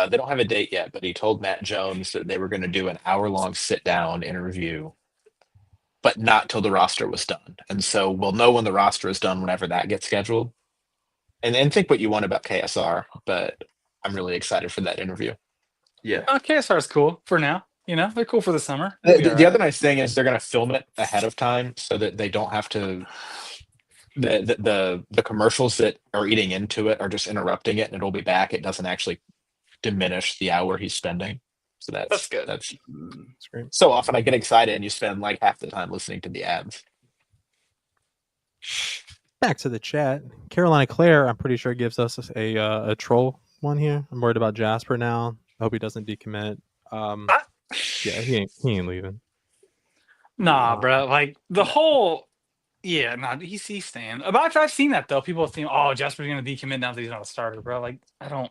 They don't have a date yet, but he told Matt Jones that they were going to do an hour-long sit-down interview, but not till the roster was done. And so we'll know when the roster is done whenever that gets scheduled. And think what you want about KSR, but I'm really excited for that interview. yeah. KSR is cool for now. You know, they're cool for the summer. The other nice thing is they're going to film it ahead of time so that they don't have to. The commercials that are eating into it are just interrupting it, and it'll be back. It doesn't actually diminish the hour he's spending. So That's good. That's great. so often I get excited, and you spend like half the time listening to the ads. Back to the chat. Carolina Claire, I'm pretty sure gives us a troll one here. I'm worried about Jasper now. I hope he doesn't decommit. Yeah, he ain't leaving. Nah, bro. Like the whole, yeah, nah, he's staying. But I've seen that though. People think, oh, Jasper's gonna decommit now that he's not a starter, bro. Like I don't.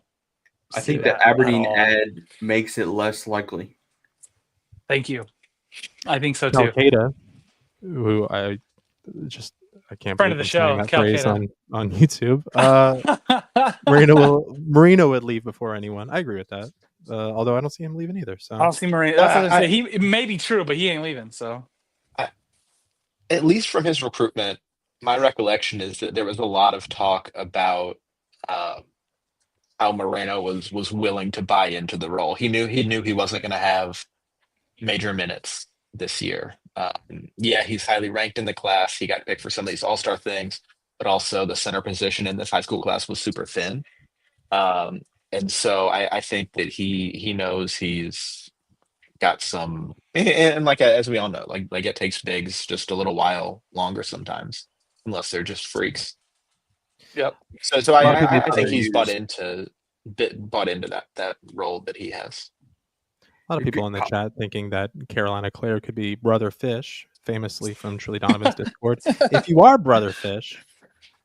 I see think the that at Aberdeen all. ad makes it less likely. Thank you. I think so too. Calcada, who I can't Friend of believe the I'm show, saying that phrase Calcada. on YouTube. Marino would leave before anyone. I agree with that. Although I don't see him leaving either. So I don't see Marino. That's what I say. It may be true, but he ain't leaving. So At least from his recruitment, my recollection is that there was a lot of talk about how Moreno was willing to buy into the role. He knew he wasn't going to have major minutes this year. Yeah, he's highly ranked in the class. He got picked for some of these all-star things, but also the center position in this high school class was super thin. And so I think that he knows he's got some, and like as we all know, like it takes bigs just a little while longer sometimes, unless they're just freaks. yep. So lot of I people think he's use- bought into that role that he has. a lot of people in the chat thinking that Carolina Claire could be Brother Fish, famously from Trilly Donovan's Discord. If you are Brother Fish,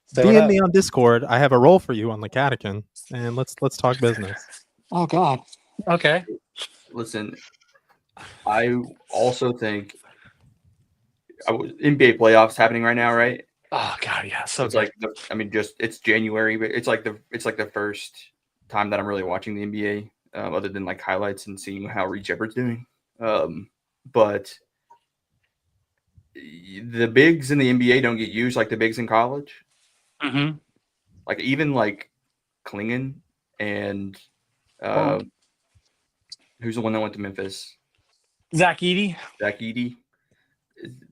Say what DM up. me on Discord. I have a role for you on the Catechin, and let's talk business. Oh God. Okay. Listen, I also think NBA playoffs happening right now, right? Oh God, yeah. So It's good. like it's January, but it's like the first time that I'm really watching the NBA, other than like highlights and seeing how Reed Shepard's doing. But the bigs in the NBA don't get used like the bigs in college. Mm-hmm. Like even like Klingon and who's the one that went to Memphis? Zach Edey. Zach Edey.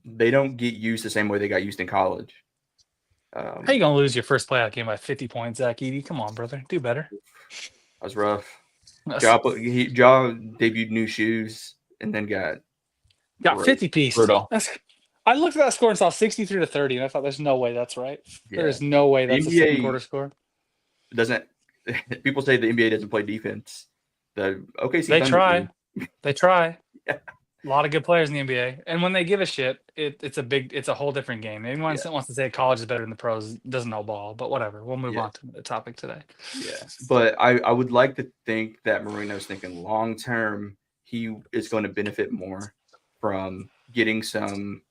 They don't get used the same way they got used in college. How you gonna lose your first playoff game by 50 points, Zach Edey? Come on, brother. Do better. That was rough. That's- Ja debuted new shoes and then got Got 50 piece. Brutal. I looked at that score and saw 63 to 30, and I thought, there's no way that's right. There is no way that's a NBA second quarter score. doesn't. People say the NBA doesn't play defense. The OKC They Thunder try. do. They try. Yeah. A lot of good players in the NBA, and when they give a shit, it's a whole different game. Anyone that wants to say college is better than the pros doesn't know ball, but whatever. We'll move on to the topic today. Yeah, but I would like to think that Marino's thinking long term. He is going to benefit more from getting some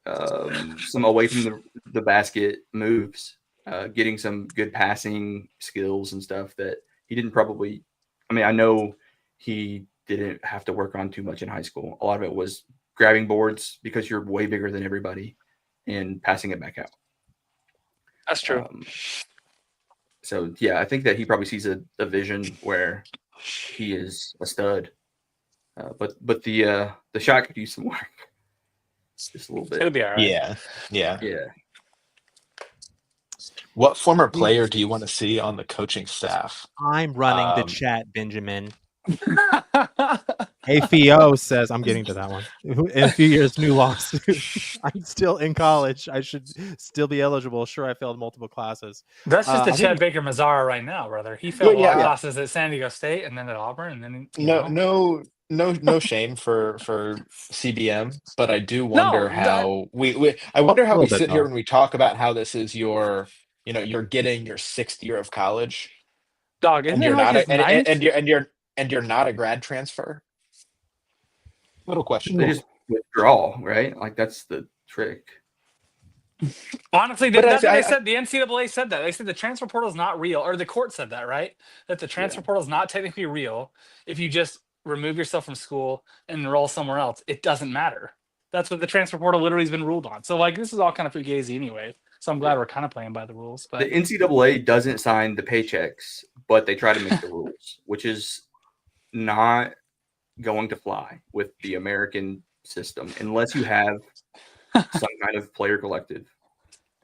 away from the basket moves, getting some good passing skills and stuff that he didn't probably. I mean, I know he didn't have to work on too much in high school. A lot of it was grabbing boards because you're way bigger than everybody and passing it back out. That's true. So yeah, I think that he probably sees a vision where he is a stud. But the shot could use some work. Just a little bit. It'll be all right. Yeah. Yeah. What former player do you want to see on the coaching staff? I'm running the chat, Benjamin. AFIO says I'm getting to that one. In a few years, new lawsuit. I'm still in college. I should still be eligible. Sure, I failed multiple classes. That's just the I Chad think Baker Mazara right now, brother. He Well, failed a lot of yeah, classes at San Diego State and then at Auburn, and then no shame for CBM, but I do wonder no, how I wonder a how little we bit sit here though. when we talk about how this is your, you're getting your 6th year of college, dog. Isn't and it you're like not his a, ninth? and you're not a grad transfer. Little They questionable. just withdraw, right? Like that's the trick. Honestly, But that's what they I said. The NCAA said that. They said the transfer portal is not real, or the court said that, right? That the transfer Yeah. portal is not technically real. If you just remove yourself from school and enroll somewhere else, it doesn't matter. That's what the transfer portal literally has been ruled on. So, like, this is all kind of fugazi anyway. So I'm glad we're kind of playing by the rules. The But NCAA doesn't sign the paychecks, but they try to make the rules, which is not going to fly with the American system unless you have some kind of player collective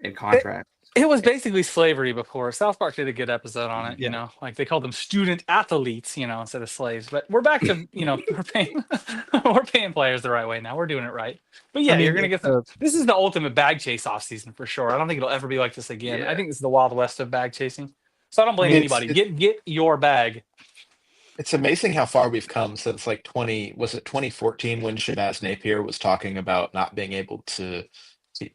and contract. it was basically slavery before. South Park did a good episode on it. You Yeah. know, like they called them student athletes, you know, instead of slaves. But we're back to, you know, we're paying players the right way now. We're doing it right. But yeah, I mean, you're gonna get some. This is the ultimate bag chase off season for sure. I don't think it'll ever be like this again. I Yeah. think this is the Wild West of bag chasing. So I don't blame It's anybody. Get your bag. it's amazing how far we've come since like 2014 when Shabazz Napier was talking about not being able to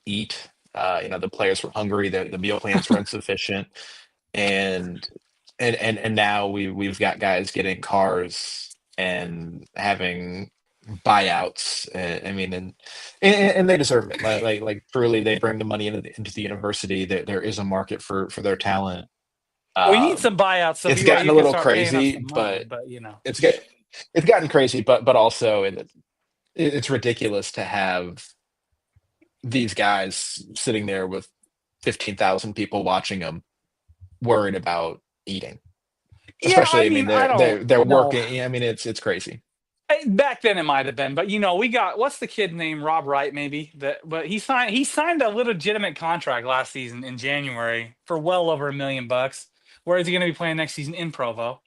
eat. The players were hungry, the meal plans were insufficient, and and now we've got guys getting cars and having buyouts. I mean, and they deserve it. Like truly, they bring the money into the university. There is a market for their talent. We need Um, some buyouts so it's gotten BYU a can little start paying us crazy, some money. but But you know, it's get it's gotten crazy, but also it's ridiculous to have these guys sitting there with 15,000 people watching them, worried about eating. yeah. Especially, I I mean, mean, I they're don't know. working. I mean, it's crazy. Back then it might have been, but you know, we got what's the kid named Rob Wright, maybe that, but he signed a legitimate contract last season in January for well over $1 million. Where is he going to be playing next season in Provo?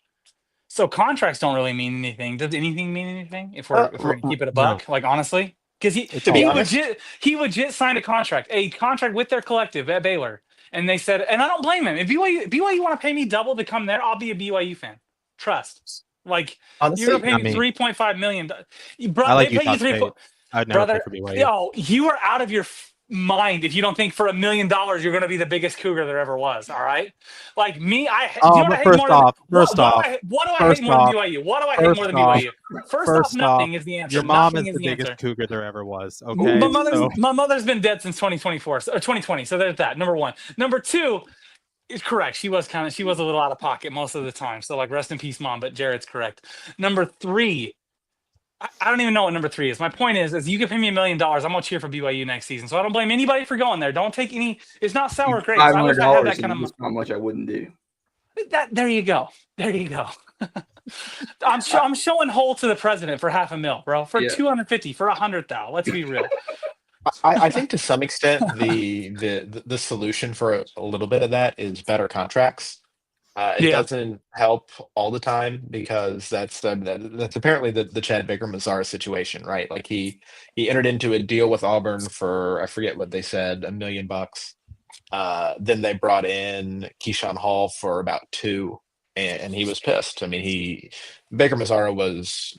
So contracts don't really mean anything. Does anything mean anything if we're gonna keep it a no. buck? Like honestly, because he It's To be he all honest, legit signed a contract with their collective at Baylor, and they said, and I don't blame him. If BYU want to pay me double to come there, I'll be a BYU fan. Trust. Like you're gonna honestly, pay I me mean, 3.5 million. I Bro, they like pay Utah you three. State. I'd never play Brother, for BYU. yo, you are out of your mind if you don't think for $1 million you're going to be the biggest cougar there ever was. All right, like me, do you know what I hate First more than off, what do I hate more than BYU? What do I hate more than BYU? first off, Nothing is the answer. your mom Nothing is is the the biggest answer. cougar there ever was. Okay, so My mother's been dead since 2024 or 2020. So there's that. Number one. Number two is correct. She was a little out of pocket most of the time. So like rest in peace, mom. But Jared's correct. Number three. I don't even know what number three is. My point is you can pay me $1 million. I'm gonna cheer for BYU next season. So I don't blame anybody for going there. Don't take any. It's not sour grapes. $500 I wish I had that kind and of. just how much I wouldn't do. There you go. There you go. I'm showing whole to the president for $500,000, bro. For Yeah. 250, for 100,000. Let's be real. I think to some extent the solution for a little bit of that is better contracts. It Yeah. doesn't help all the time because that's apparently the Chad Baker Mazara situation, right? Like he entered into a deal with Auburn for, I forget what they said, $1 million. Then they brought in Keyshawn Hall for about $2 million, and he was pissed. I mean, Baker Mazara was,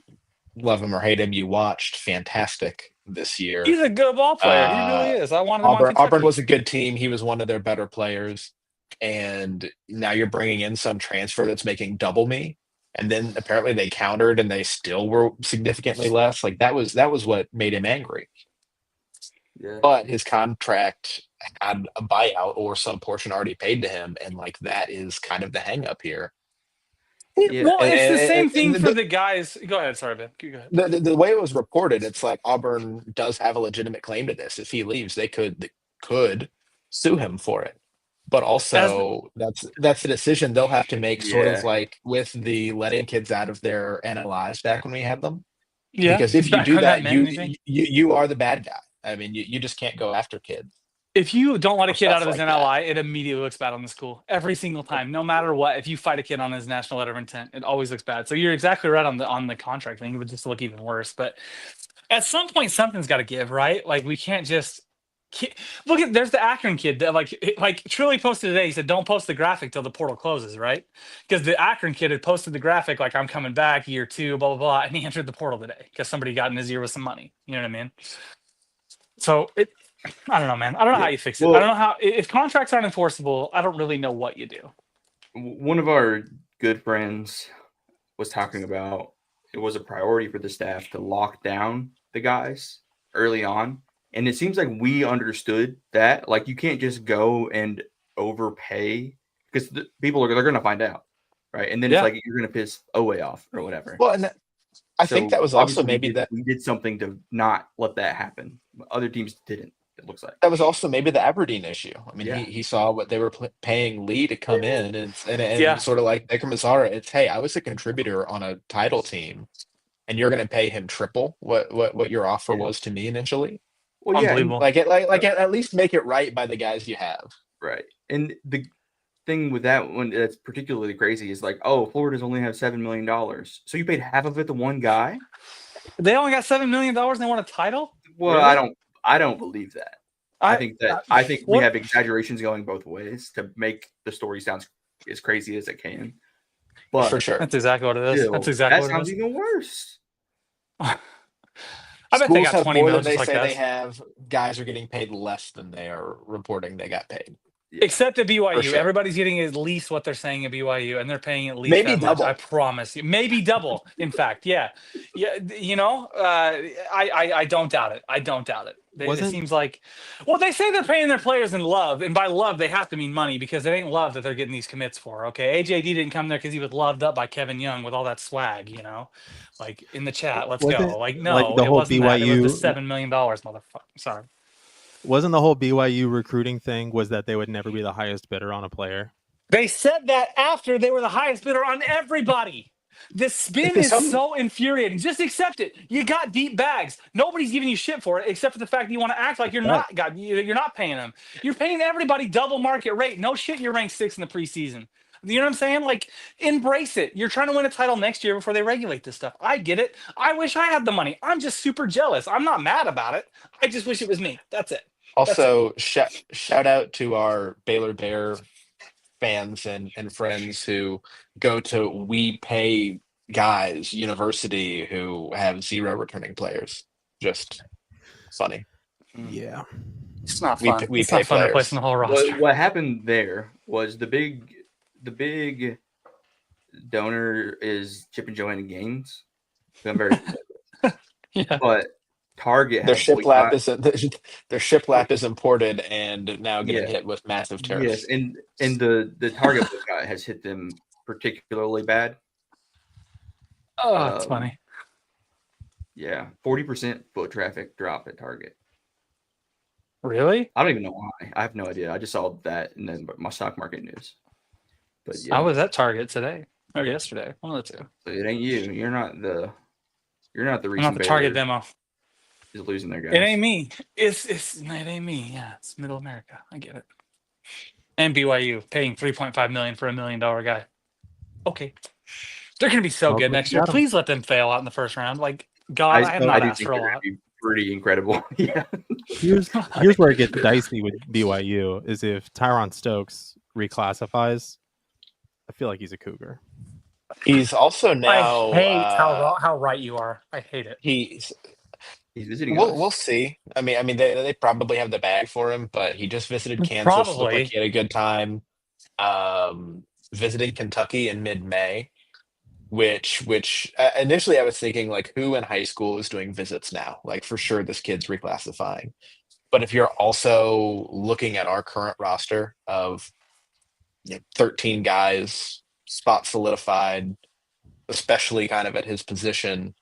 love him or hate him, you watched, fantastic this year. He's a good ball player. He really is. I wanted him on Kentucky. Auburn was a good team. He was one of their better players. And now you're bringing in some transfer that's making double me. And then apparently they countered and they still were significantly less. Like that was what made him angry. Yeah. But his contract had a buyout or some portion already paid to him. And like that is kind of the hang up here. Yeah. Well, it's the And- same and thing the- for the guys. Go ahead. Sorry, Ben. Go ahead. The way it was reported, it's like Auburn does have a legitimate claim to this. If he leaves, they could sue him for it. But also, that's a decision they'll have to make, sort of like with the letting kids out of their NLIs back when we had them. Yeah. Because if you Back do when that, meant anything. you are the bad guy. I mean, you just can't go after kids. If you don't let a or kid out stuff of his like that. NLI, it immediately looks bad on the school every single time, no matter what. If you fight a kid on his national letter of intent, it always looks bad. So you're exactly right on the contract thing. It would just look even worse. But at some point, something's got to give, right? Like we can't just look at. There's the Akron kid that like Trilly posted today. He said, "Don't post the graphic till the portal closes," right? Because the Akron kid had posted the graphic like, "I'm coming back year 2, blah blah blah," and he entered the portal today because somebody got in his ear with some money. You know what I mean? So I don't know, man. I don't know how you fix it. I don't know how, if contracts aren't enforceable, I don't really know what you do. One of our good friends was talking about it was a priority for the staff to lock down the guys early on. And it seems like we understood that. Like, you can't just go and overpay because they're going to find out. Right. And then it's like you're going to piss Oway off or whatever. Well, and I think that was also maybe we did something to not let that happen. Other teams didn't. It looks like that was also maybe the Aberdeen issue. I mean, Yeah. he saw what they were paying Lee to come in, and sort of like Nick Mazzara, it's, hey, I was a contributor on a title team, and you're going to pay him triple what your offer was to me initially. Well, yeah, and Unbelievable. at least make it right by the guys you have. right. And the thing with that one that's particularly crazy is like, oh, Florida's only have $7 million, so you paid half of it to one guy. They only got $7 million and they want a title? Well, Really? I don't believe that. I think we have exaggerations going both ways to make the story sound as crazy as it can. But For sure. That's exactly what it is. still, That's exactly that what it sounds is. even worse. I bet they Schools got have 20 more mil than they just like say that. they have. Guys are getting paid less than they are reporting they got paid. Yeah. Except at BYU. sure. Everybody's getting at least what they're saying at BYU, and they're paying at least Maybe that double. much. I promise you. Maybe double, in fact. Yeah. You know, I don't doubt it. I don't doubt it. It seems like, well, they say they're paying their players in love, and by love, they have to mean money because it ain't love that they're getting these commits for. Okay. AJD didn't come there because he was loved up by Kevin Young with all that swag, you know, like in the chat. Let's go. Like, no, like the it whole wasn't that. It was the BYU $7 million, motherfucker. Sorry. Wasn't the whole BYU recruiting thing was that they would never be the highest bidder on a player? They said that after they were the highest bidder on everybody. The spin is so infuriating. Just accept it. You got deep bags. Nobody's giving you shit for it, except for the fact that you want to act like you're not paying them. You're paying everybody double market rate. No shit, you're ranked 6th in the preseason. You know what I'm saying? Like, embrace it. You're trying to win a title next year before they regulate this stuff. I get it. I wish I had the money. I'm just super jealous. I'm not mad about it. I just wish it was me. That's it. Also, shout out to our Baylor Bear fans and friends who go to We Pay Guys University who have 0 returning players. Just funny. Yeah. It's not We fun. It's pay not fun players. replacing the whole roster. What happened there was the big donor is Chip and Joanna Gaines, who I'm very Yeah. but Target Their has ship lap is imported and now getting hit with massive tariffs. Yes, and the Target boycott has hit them particularly bad. Oh, that's funny. Yeah, 40% foot traffic drop at Target. Really? I don't even know why. I have no idea. I just saw that in my stock market news. But yeah, I was at Target today or yesterday. One of the two. so it ain't you. You're not the I'm not reason the Target Baylor demo. is losing their guys. It ain't me. It ain't me. Yeah, it's Middle America. I get it. And BYU paying $3.5 million for $1 million guy. Okay, they're gonna be so good next year. Please let them fail out in the first round. Like, God, I have not asked for a lot. Be pretty incredible. Yeah. Here's where it gets dicey with BYU is if Tyron Stokes reclassifies, I feel like he's a Cougar. He's also now. I hate how right you are. I hate it. He's visiting us. We'll see. I mean, they probably have the bag for him, but he just visited Kansas. Probably. Looked like he had a good time. Visited Kentucky in mid-May, which initially I was thinking, like, who in high school is doing visits now? Like, for sure, this kid's reclassifying. But if you're also looking at our current roster of 13 guys, spot solidified, especially kind of at his position,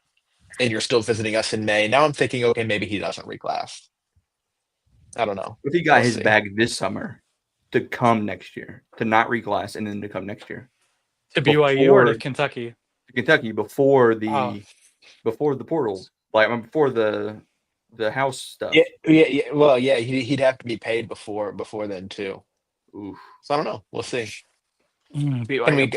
and you're still visiting us in May, now I'm thinking, okay, maybe he doesn't reclass. I don't know. If he got his bag this summer to come next year, to not reclass and then to come next year. To BYU or to Kentucky? To Kentucky before the portal, like before the the house stuff. Yeah. Well, yeah, he'd have to be paid before then too. Oof. So I don't know. We'll see. Can BYU. we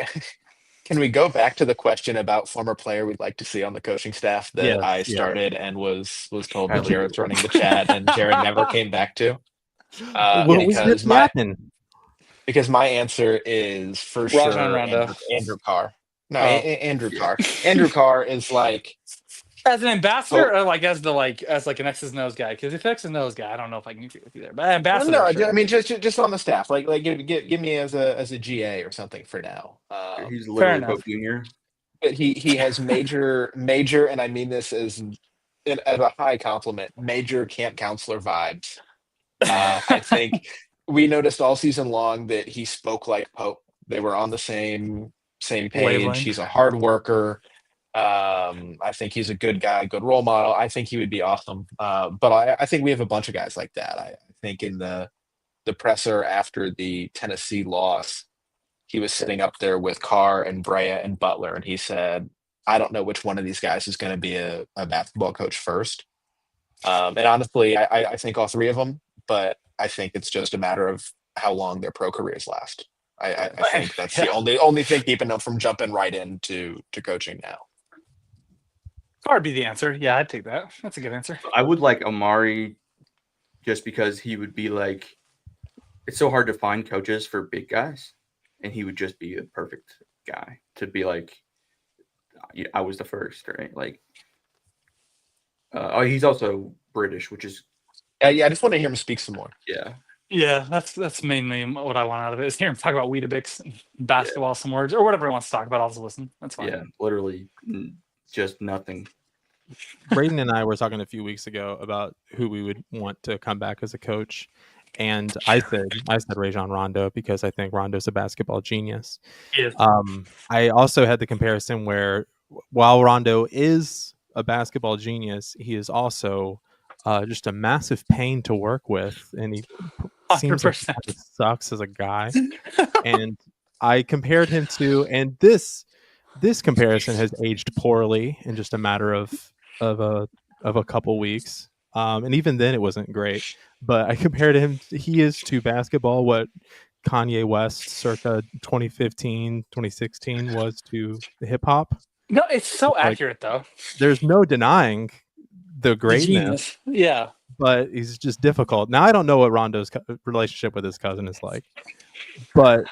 can we go back to the question about former player we'd like to see on the coaching staff that I Yes, yeah. started and was told that Patrick. Jared's running the chat and Jared never came back to? What was Because this yapping? because my answer is for Rajon sure Rondo. Andrew Carr. No, Oh. Andrew Carr. Andrew Carr is like As an ambassador, or like as an X's and O's guy? Because if X's and O's guy, I don't know if I can agree with you there. But ambassador, no, sure. I mean just on the staff. Like give me as a GA or something for now. He's literally enough. Pope Junior. But he has major, and I mean this as a high compliment, major camp counselor vibes. I think we noticed all season long that he spoke like Pope. They were on the same page. Wavelength. He's a hard worker. I think he's a good guy, good role model. I think he would be awesome. But I think we have a bunch of guys like that. I think in the presser after the Tennessee loss, he was sitting up there with Carr and Brea and Butler, and he said, I don't know which one of these guys is going to be a basketball coach first. And honestly, I think all three of them, but I think it's just a matter of how long their pro careers last. I think that's the only thing keeping them from jumping right into coaching now. Carr would be the answer. Yeah, I'd take that. That's a good answer. I would like Amari just because he would be like, it's so hard to find coaches for big guys, and he would just be the perfect guy to be like, I was the first, right? Like, he's also British, which is Yeah, I just want to hear him speak some more. yeah. Yeah, that's mainly what I want out of it is hear him talk about Weetabix and basketball some words or whatever he wants to talk about. I'll just listen. That's fine. Yeah, literally just nothing. Braden and I were talking a few weeks ago about who we would want to come back as a coach, and I said Rajon Rondo because I think Rondo's a basketball genius. Yes. I also had the comparison where while Rondo is a basketball genius, he is also just a massive pain to work with, and he seems like he sucks as a guy. And I compared him to, and this comparison has aged poorly in just a matter of a couple weeks. And even then it wasn't great, but I compared him, he is to basketball what Kanye West circa 2015, 2016 was to hip hop. No, it's so accurate though. There's no denying the greatness. Genius. Yeah. But he's just difficult. Now I don't know what Rondo's relationship with his cousin is like, but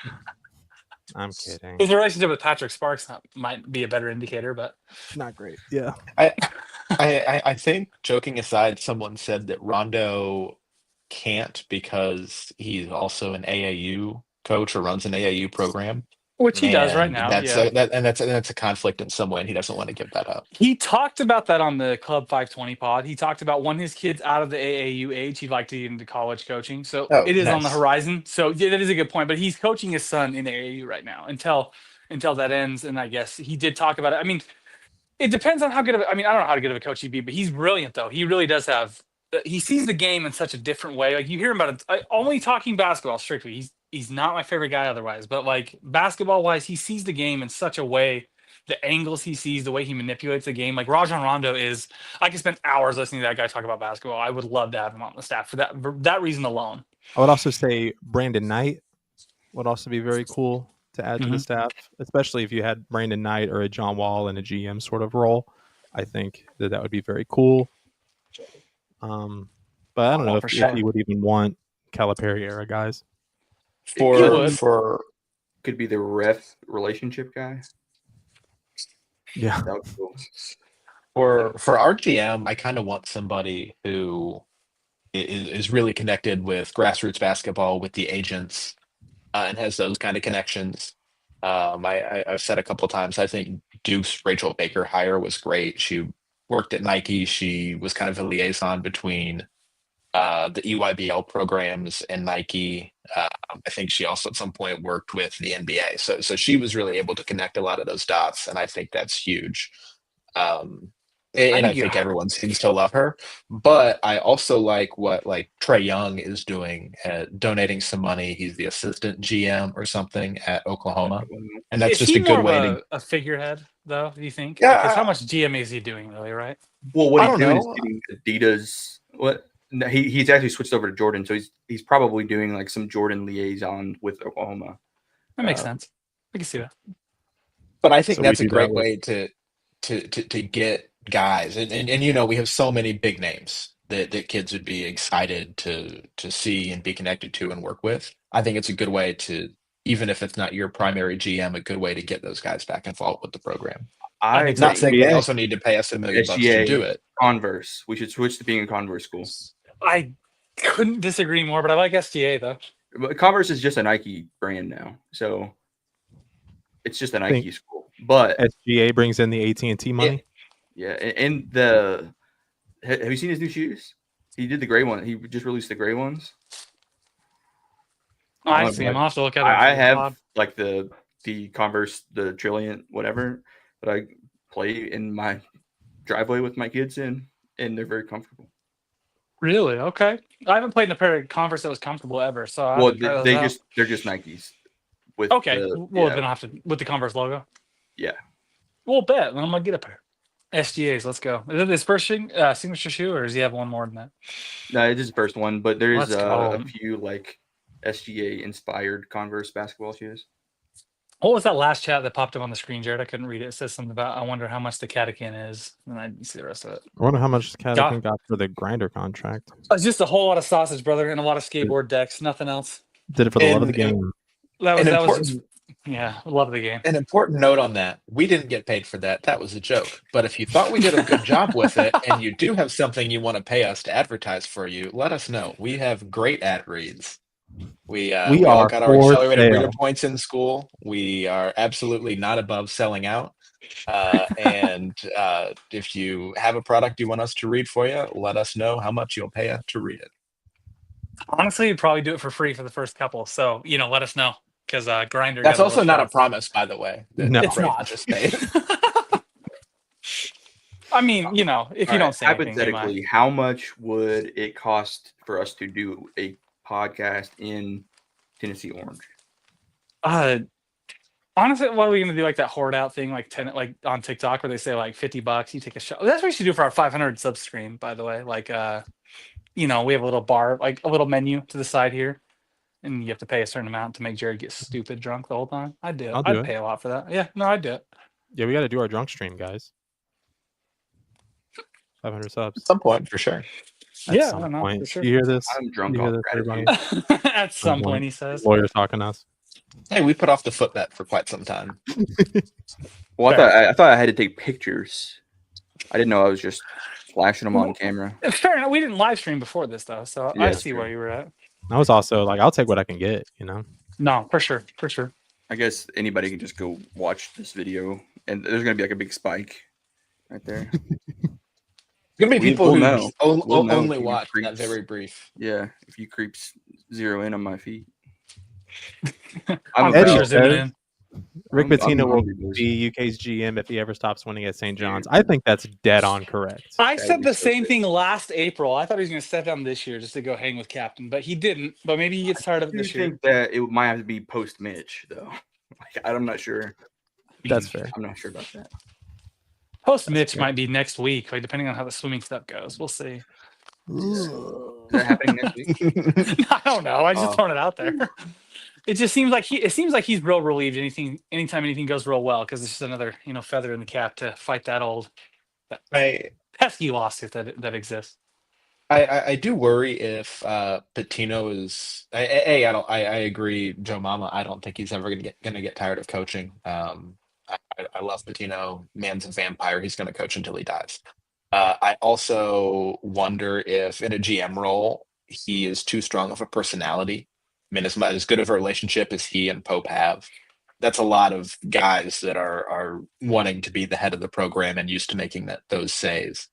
I'm kidding. His relationship with Patrick Sparks might be a better indicator, but not great. Yeah. I think, joking aside, someone said that Rondo can't because he's also an AAU coach or runs an AAU program. Which he does right now. That's a conflict in some way, and he doesn't want to give that up. He talked about that on the Club 520 pod. He talked about when his kid's out of the AAU age, he'd like to get into college coaching. So it is on the horizon. So yeah, that is a good point. But he's coaching his son in AAU right now until that ends. And I guess he did talk about it. I mean, it depends on how good of I don't know how good of a coach he'd be, but he's brilliant though. He really does have. He sees the game in such a different way. Like you hear about it, only talking basketball strictly. He's not my favorite guy otherwise, but like basketball wise, he sees the game in such a way, the angles he sees, the way he manipulates the game. Like Rajon Rondo is, I could spend hours listening to that guy talk about basketball. I would love to have him on the staff for that reason alone. I would also say Brandon Knight would also be very cool to add to the staff, especially if you had Brandon Knight or a John Wall in a GM sort of role. I think that would be very cool. But I don't know if you would even want Calipari era guys. For could be the ref relationship guy. Yeah. That would be cool. For our GM, I kind of want somebody who is really connected with grassroots basketball, with the agents, and has those kind of connections. I've said a couple of times, I think Duke's Rachel Baker hire was great. She worked at Nike. She was kind of a liaison between the EYBL programs and Nike. I think she also at some point worked with the NBA. So she was really able to connect a lot of those dots, and I think that's huge. And I think think everyone seems to love her. But I also like what like Trey Young is doing, donating some money. He's the assistant GM or something at Oklahoma, and that's is just he a good more of way to. a figurehead though? Do you think? Because how Yeah, much GM is he doing really? Right? Well, what I he's don't doing is know. getting Adidas. What no, he's actually switched over to Jordan, so he's probably doing like some Jordan liaison with Oklahoma. That makes Uh, sense. I can see that. But I think So we that's a do that great with way to get guys, and you know we have so many big names that kids would be excited to see and be connected to and work with. I think it's a good way to, even if it's not your primary GM, a good way to get those guys back involved with the program. I I think so Not think saying they SGA. also need to pay us $1 million to do SGA it. Converse. We should switch to being a Converse school. I couldn't disagree more, but I like SGA though. But Converse is just a Nike brand now, so it's just a I think Nike school. But SGA brings in the AT&T money. yeah, and the have you seen his new shoes? He did the gray one. He just released the gray ones. Oh, I see him. I'll have to look at it. I after the have pod. like the Converse, the Trilliant, whatever, that I play in my driveway with my kids in, and they're very comfortable. Really? Okay. I haven't played in a pair of Converse that was comfortable ever, so I have Well, to try those they out. they're just Nikes with Okay. the Well, then I'll have to with the Converse logo. yeah. We'll bet. Then I'm gonna get a pair. SGAs. Let's go. Is it his first signature shoe, or does he have one more than that? No, it is the first one, but there's Let's go. a few like SGA inspired Converse basketball shoes. What was that last chat that popped up on the screen, Jared? I couldn't read it. It says something about I wonder how much the catechin is, and I didn't see the rest of it. I wonder how much Josh- Cadigan got for the grinder contract. It's just a whole lot of sausage, brother, and a lot of skateboard decks. Nothing else. Did it for the love of the And- game. That was An that was important, just love of the game. an important note on that: we didn't get paid for that. That was a joke. But if you thought we did a good job with it, and you do have something you want to pay us to advertise for you, let us know. We have great ad reads. We all are got our for accelerated sale. reader points in school. We are absolutely not above selling out. And if you have a product you want us to read for you, let us know how much you'll pay us to read it. Honestly, you'd probably do it for free for the first couple. So let us know because Grinder. That's also not a promise, by the way. that No. It's Brave not. anticipated. I mean, if you don't say anything, they might. Hypothetically, how much would it cost for us to do a podcast in Tennessee Orange? Honestly, what are we gonna do? Like that hoard out thing, like on TikTok, where they say like $50, you take a shot. That's what we should do for our 500 sub stream, by the way. Like, we have a little bar, like a little menu to the side here, and you have to pay a certain amount to make Jared get stupid drunk the whole time. I'd do it. I'll do I'd it. pay a lot for that. Yeah, no, I'd do it. Yeah, we got to do our drunk stream, guys. 500 At subs. some point, for sure. At Yeah, I some don't know, point. for sure. You hear this? I'm drunk You hear off this, everybody? gratitude. At some point, he says. Lawyers talking to us. Hey, we put off the foot bet for quite some time. Well, Fair. I thought I had to take pictures. I didn't know I was just flashing them on camera. Fair enough. We didn't live stream before this though, so Yeah, I that's see true. where you were at. I was also like, I'll take what I can get, No, for sure, for sure. I guess anybody can just go watch this video, and there's gonna be like a big spike right there. There's gonna be people We'll who know. We'll know only if you watch that creeps. very brief. Yeah, if you creeps zero in on my feet. I'm Eddie for sure says- zooming in. Rick I'm Pitino will hungry, boys. be UK's GM if he ever stops winning at St. John's. I think that's dead on correct. I That said would the be so same sick. thing last April. I thought he was going to step down this year just to go hang with Captain, but he didn't. But maybe he gets tired of I it do this year. think that it might have to be post Mitch though. Like, I'm not sure. That's fair. I'm not sure about that. Post Mitch might be next week, like depending on how the swimming stuff goes. We'll see. Is that happening next week? I don't know. I just Oh. throwing it out there. It just seems like he's real relieved anytime anything goes real well because it's just another feather in the cap to fight that old I pesky lawsuit that exists. I do worry if Pitino is. I agree, Joe Mama. I don't think he's ever gonna get tired of coaching. I love Pitino. Man's a vampire. He's gonna coach until he dies. I also wonder if in a GM role he is too strong of a personality. I mean, as good of a relationship as he and Pope have, that's a lot of guys that are wanting to be the head of the program and used to making those says.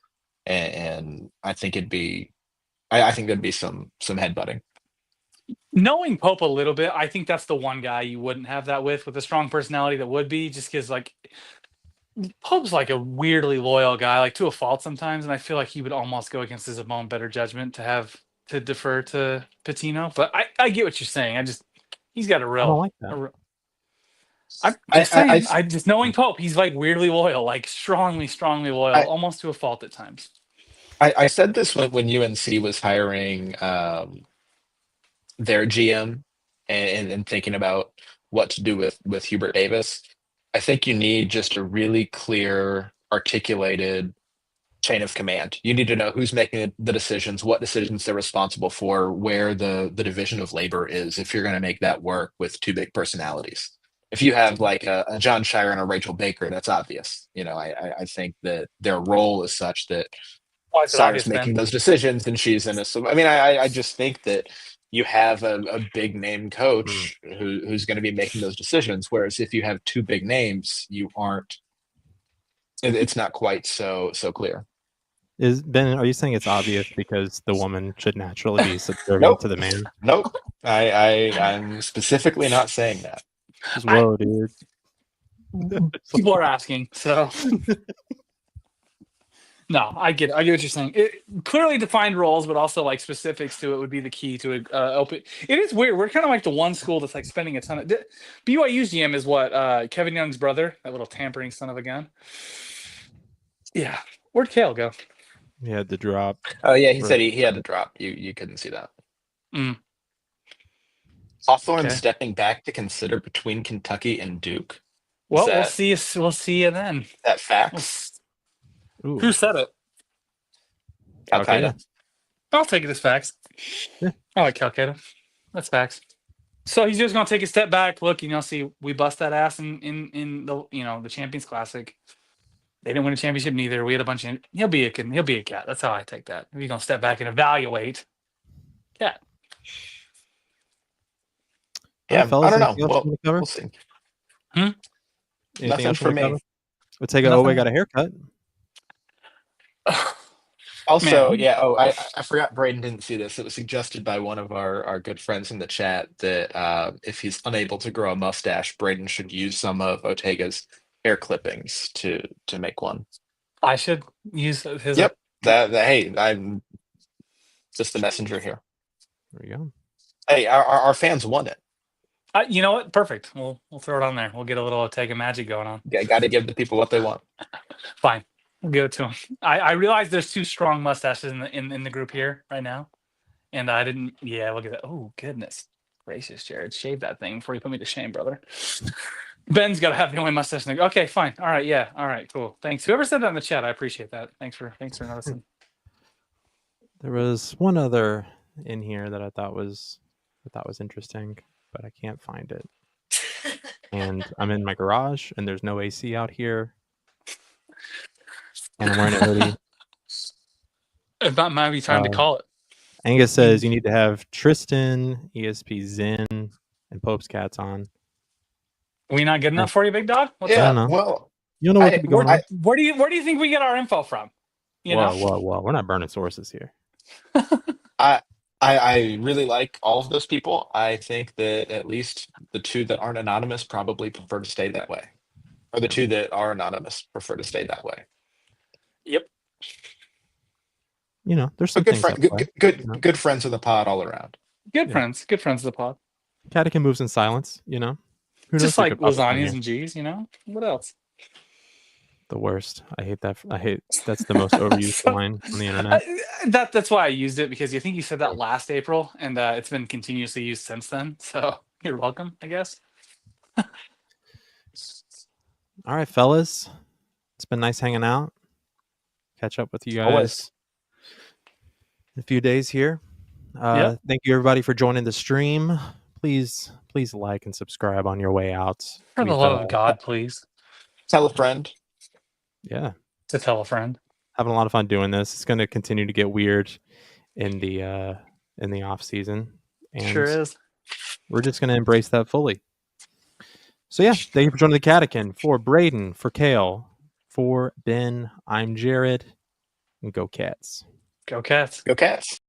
And I think I think there'd be some headbutting. Knowing Pope a little bit, I think that's the one guy you wouldn't have that with a strong personality that would be just because Pope's like a weirdly loyal guy, like to a fault sometimes, and I feel like he would almost go against his own better judgment to defer to Patino. But I get what you're saying. He's got I don't like that. I'm just saying. I just knowing Pope, he's like weirdly loyal, like strongly loyal, almost to a fault at times. I said this when UNC was hiring their GM and thinking about what to do with Hubert Davis. I think you need just a really clear, articulated chain of command. You need to know who's making the decisions, what decisions they're responsible for, where the division of labor is, if you're going to make that work with two big personalities. If you have like a John Shire and a Rachel Baker, that's obvious. I think that their role is such that Why is it Sire's obvious, making Ben? those decisions and she's in a. So, I mean, I just think that you have a big name coach who's going to be making those decisions. Whereas if you have two big names, you aren't. It's not quite so clear. Ben, are you saying it's obvious because the woman should naturally be subservient Nope. to the man? Nope. I'm specifically not saying that. Just whoa, dude. People are asking, so no, I get what you're saying. Clearly defined roles, but also like specifics to it would be the key to open. It is weird. We're kind of like the one school that's like spending a ton of. BYU's GM is what Kevin Young's brother, that little tampering son of a gun. Yeah, where'd Kale go? He had to drop. Oh yeah, he said he had to drop. You couldn't see that. Hawthorne stepping back to consider between Kentucky and Duke. Well, we'll see. We'll see you then. That facts. Who said it? Al-Qaeda. I'll take it as facts. Yeah. I like Al-Qaeda. That's facts. So he's just gonna take a step back. Look, see, we bust that ass in the the Champions Classic. They didn't win a championship neither. We had a bunch of. He'll be a cat. That's how I take that. If you're gonna step back and evaluate, cat. Yeah, fellas, I don't know. We'll see. Anything Nothing for me. We'll take it. Oh, we got a haircut. Also, I forgot Braden didn't see this. It was suggested by one of our good friends in the chat that if he's unable to grow a mustache, Braden should use some of Ortega's hair clippings to make one. I should use his. Yep. Hey, I'm just the messenger here. There you go. Hey, our fans want it. You know what? Perfect. We'll throw it on there. We'll get a little Ortega magic going on. Yeah, got to give the people what they want. Fine. We'll give it to him. I realize there's two strong mustaches in the group here right now, and I didn't. Yeah, look at that. Oh goodness gracious, Jared, shave that thing before you put me to shame, brother. Ben's got to have the only mustache. Okay, fine. All right, yeah. All right, cool. Thanks. Whoever said that in the chat, I appreciate that. Thanks for noticing. There was one other in here that I thought was interesting, but I can't find it. And I'm in my garage, and there's no AC out here. And I'm wearing a hoodie. That might be time to call it. Angus says you need to have Tristan, ESP Zen, and Pope's Cats on. Are we not good enough for you, big dog? What's up? Well, you know what could be going on. Where do you think we get our info from? Whoa. We're not burning sources here. I really like all of those people. I think that at least the two that aren't anonymous probably prefer to stay that way. Or the two that are anonymous prefer to stay that way. Yep. There's some good things good friends of the pod all around. Good friends of the pod. Catechin moves in silence, Just like lasagnas and G's, What else? The worst. I hate that. That's the most overused line on the internet. That's why I used it, because I think you said that last April, and it's been continuously used since then. So you're welcome, I guess. All right, fellas. It's been nice hanging out. Catch up with you guys Always. in a few days here. Thank you, everybody, for joining the stream. Please like and subscribe on your way out. For the love of God, please. Tell a friend. Yeah. To tell a friend. Having a lot of fun doing this. It's going to continue to get weird in the off season. And sure is. We're just going to embrace that fully. So yeah, thank you for joining the Catechin. For Braden, for Kale, for Ben, I'm Jared. And go Cats. Go Cats. Go Cats.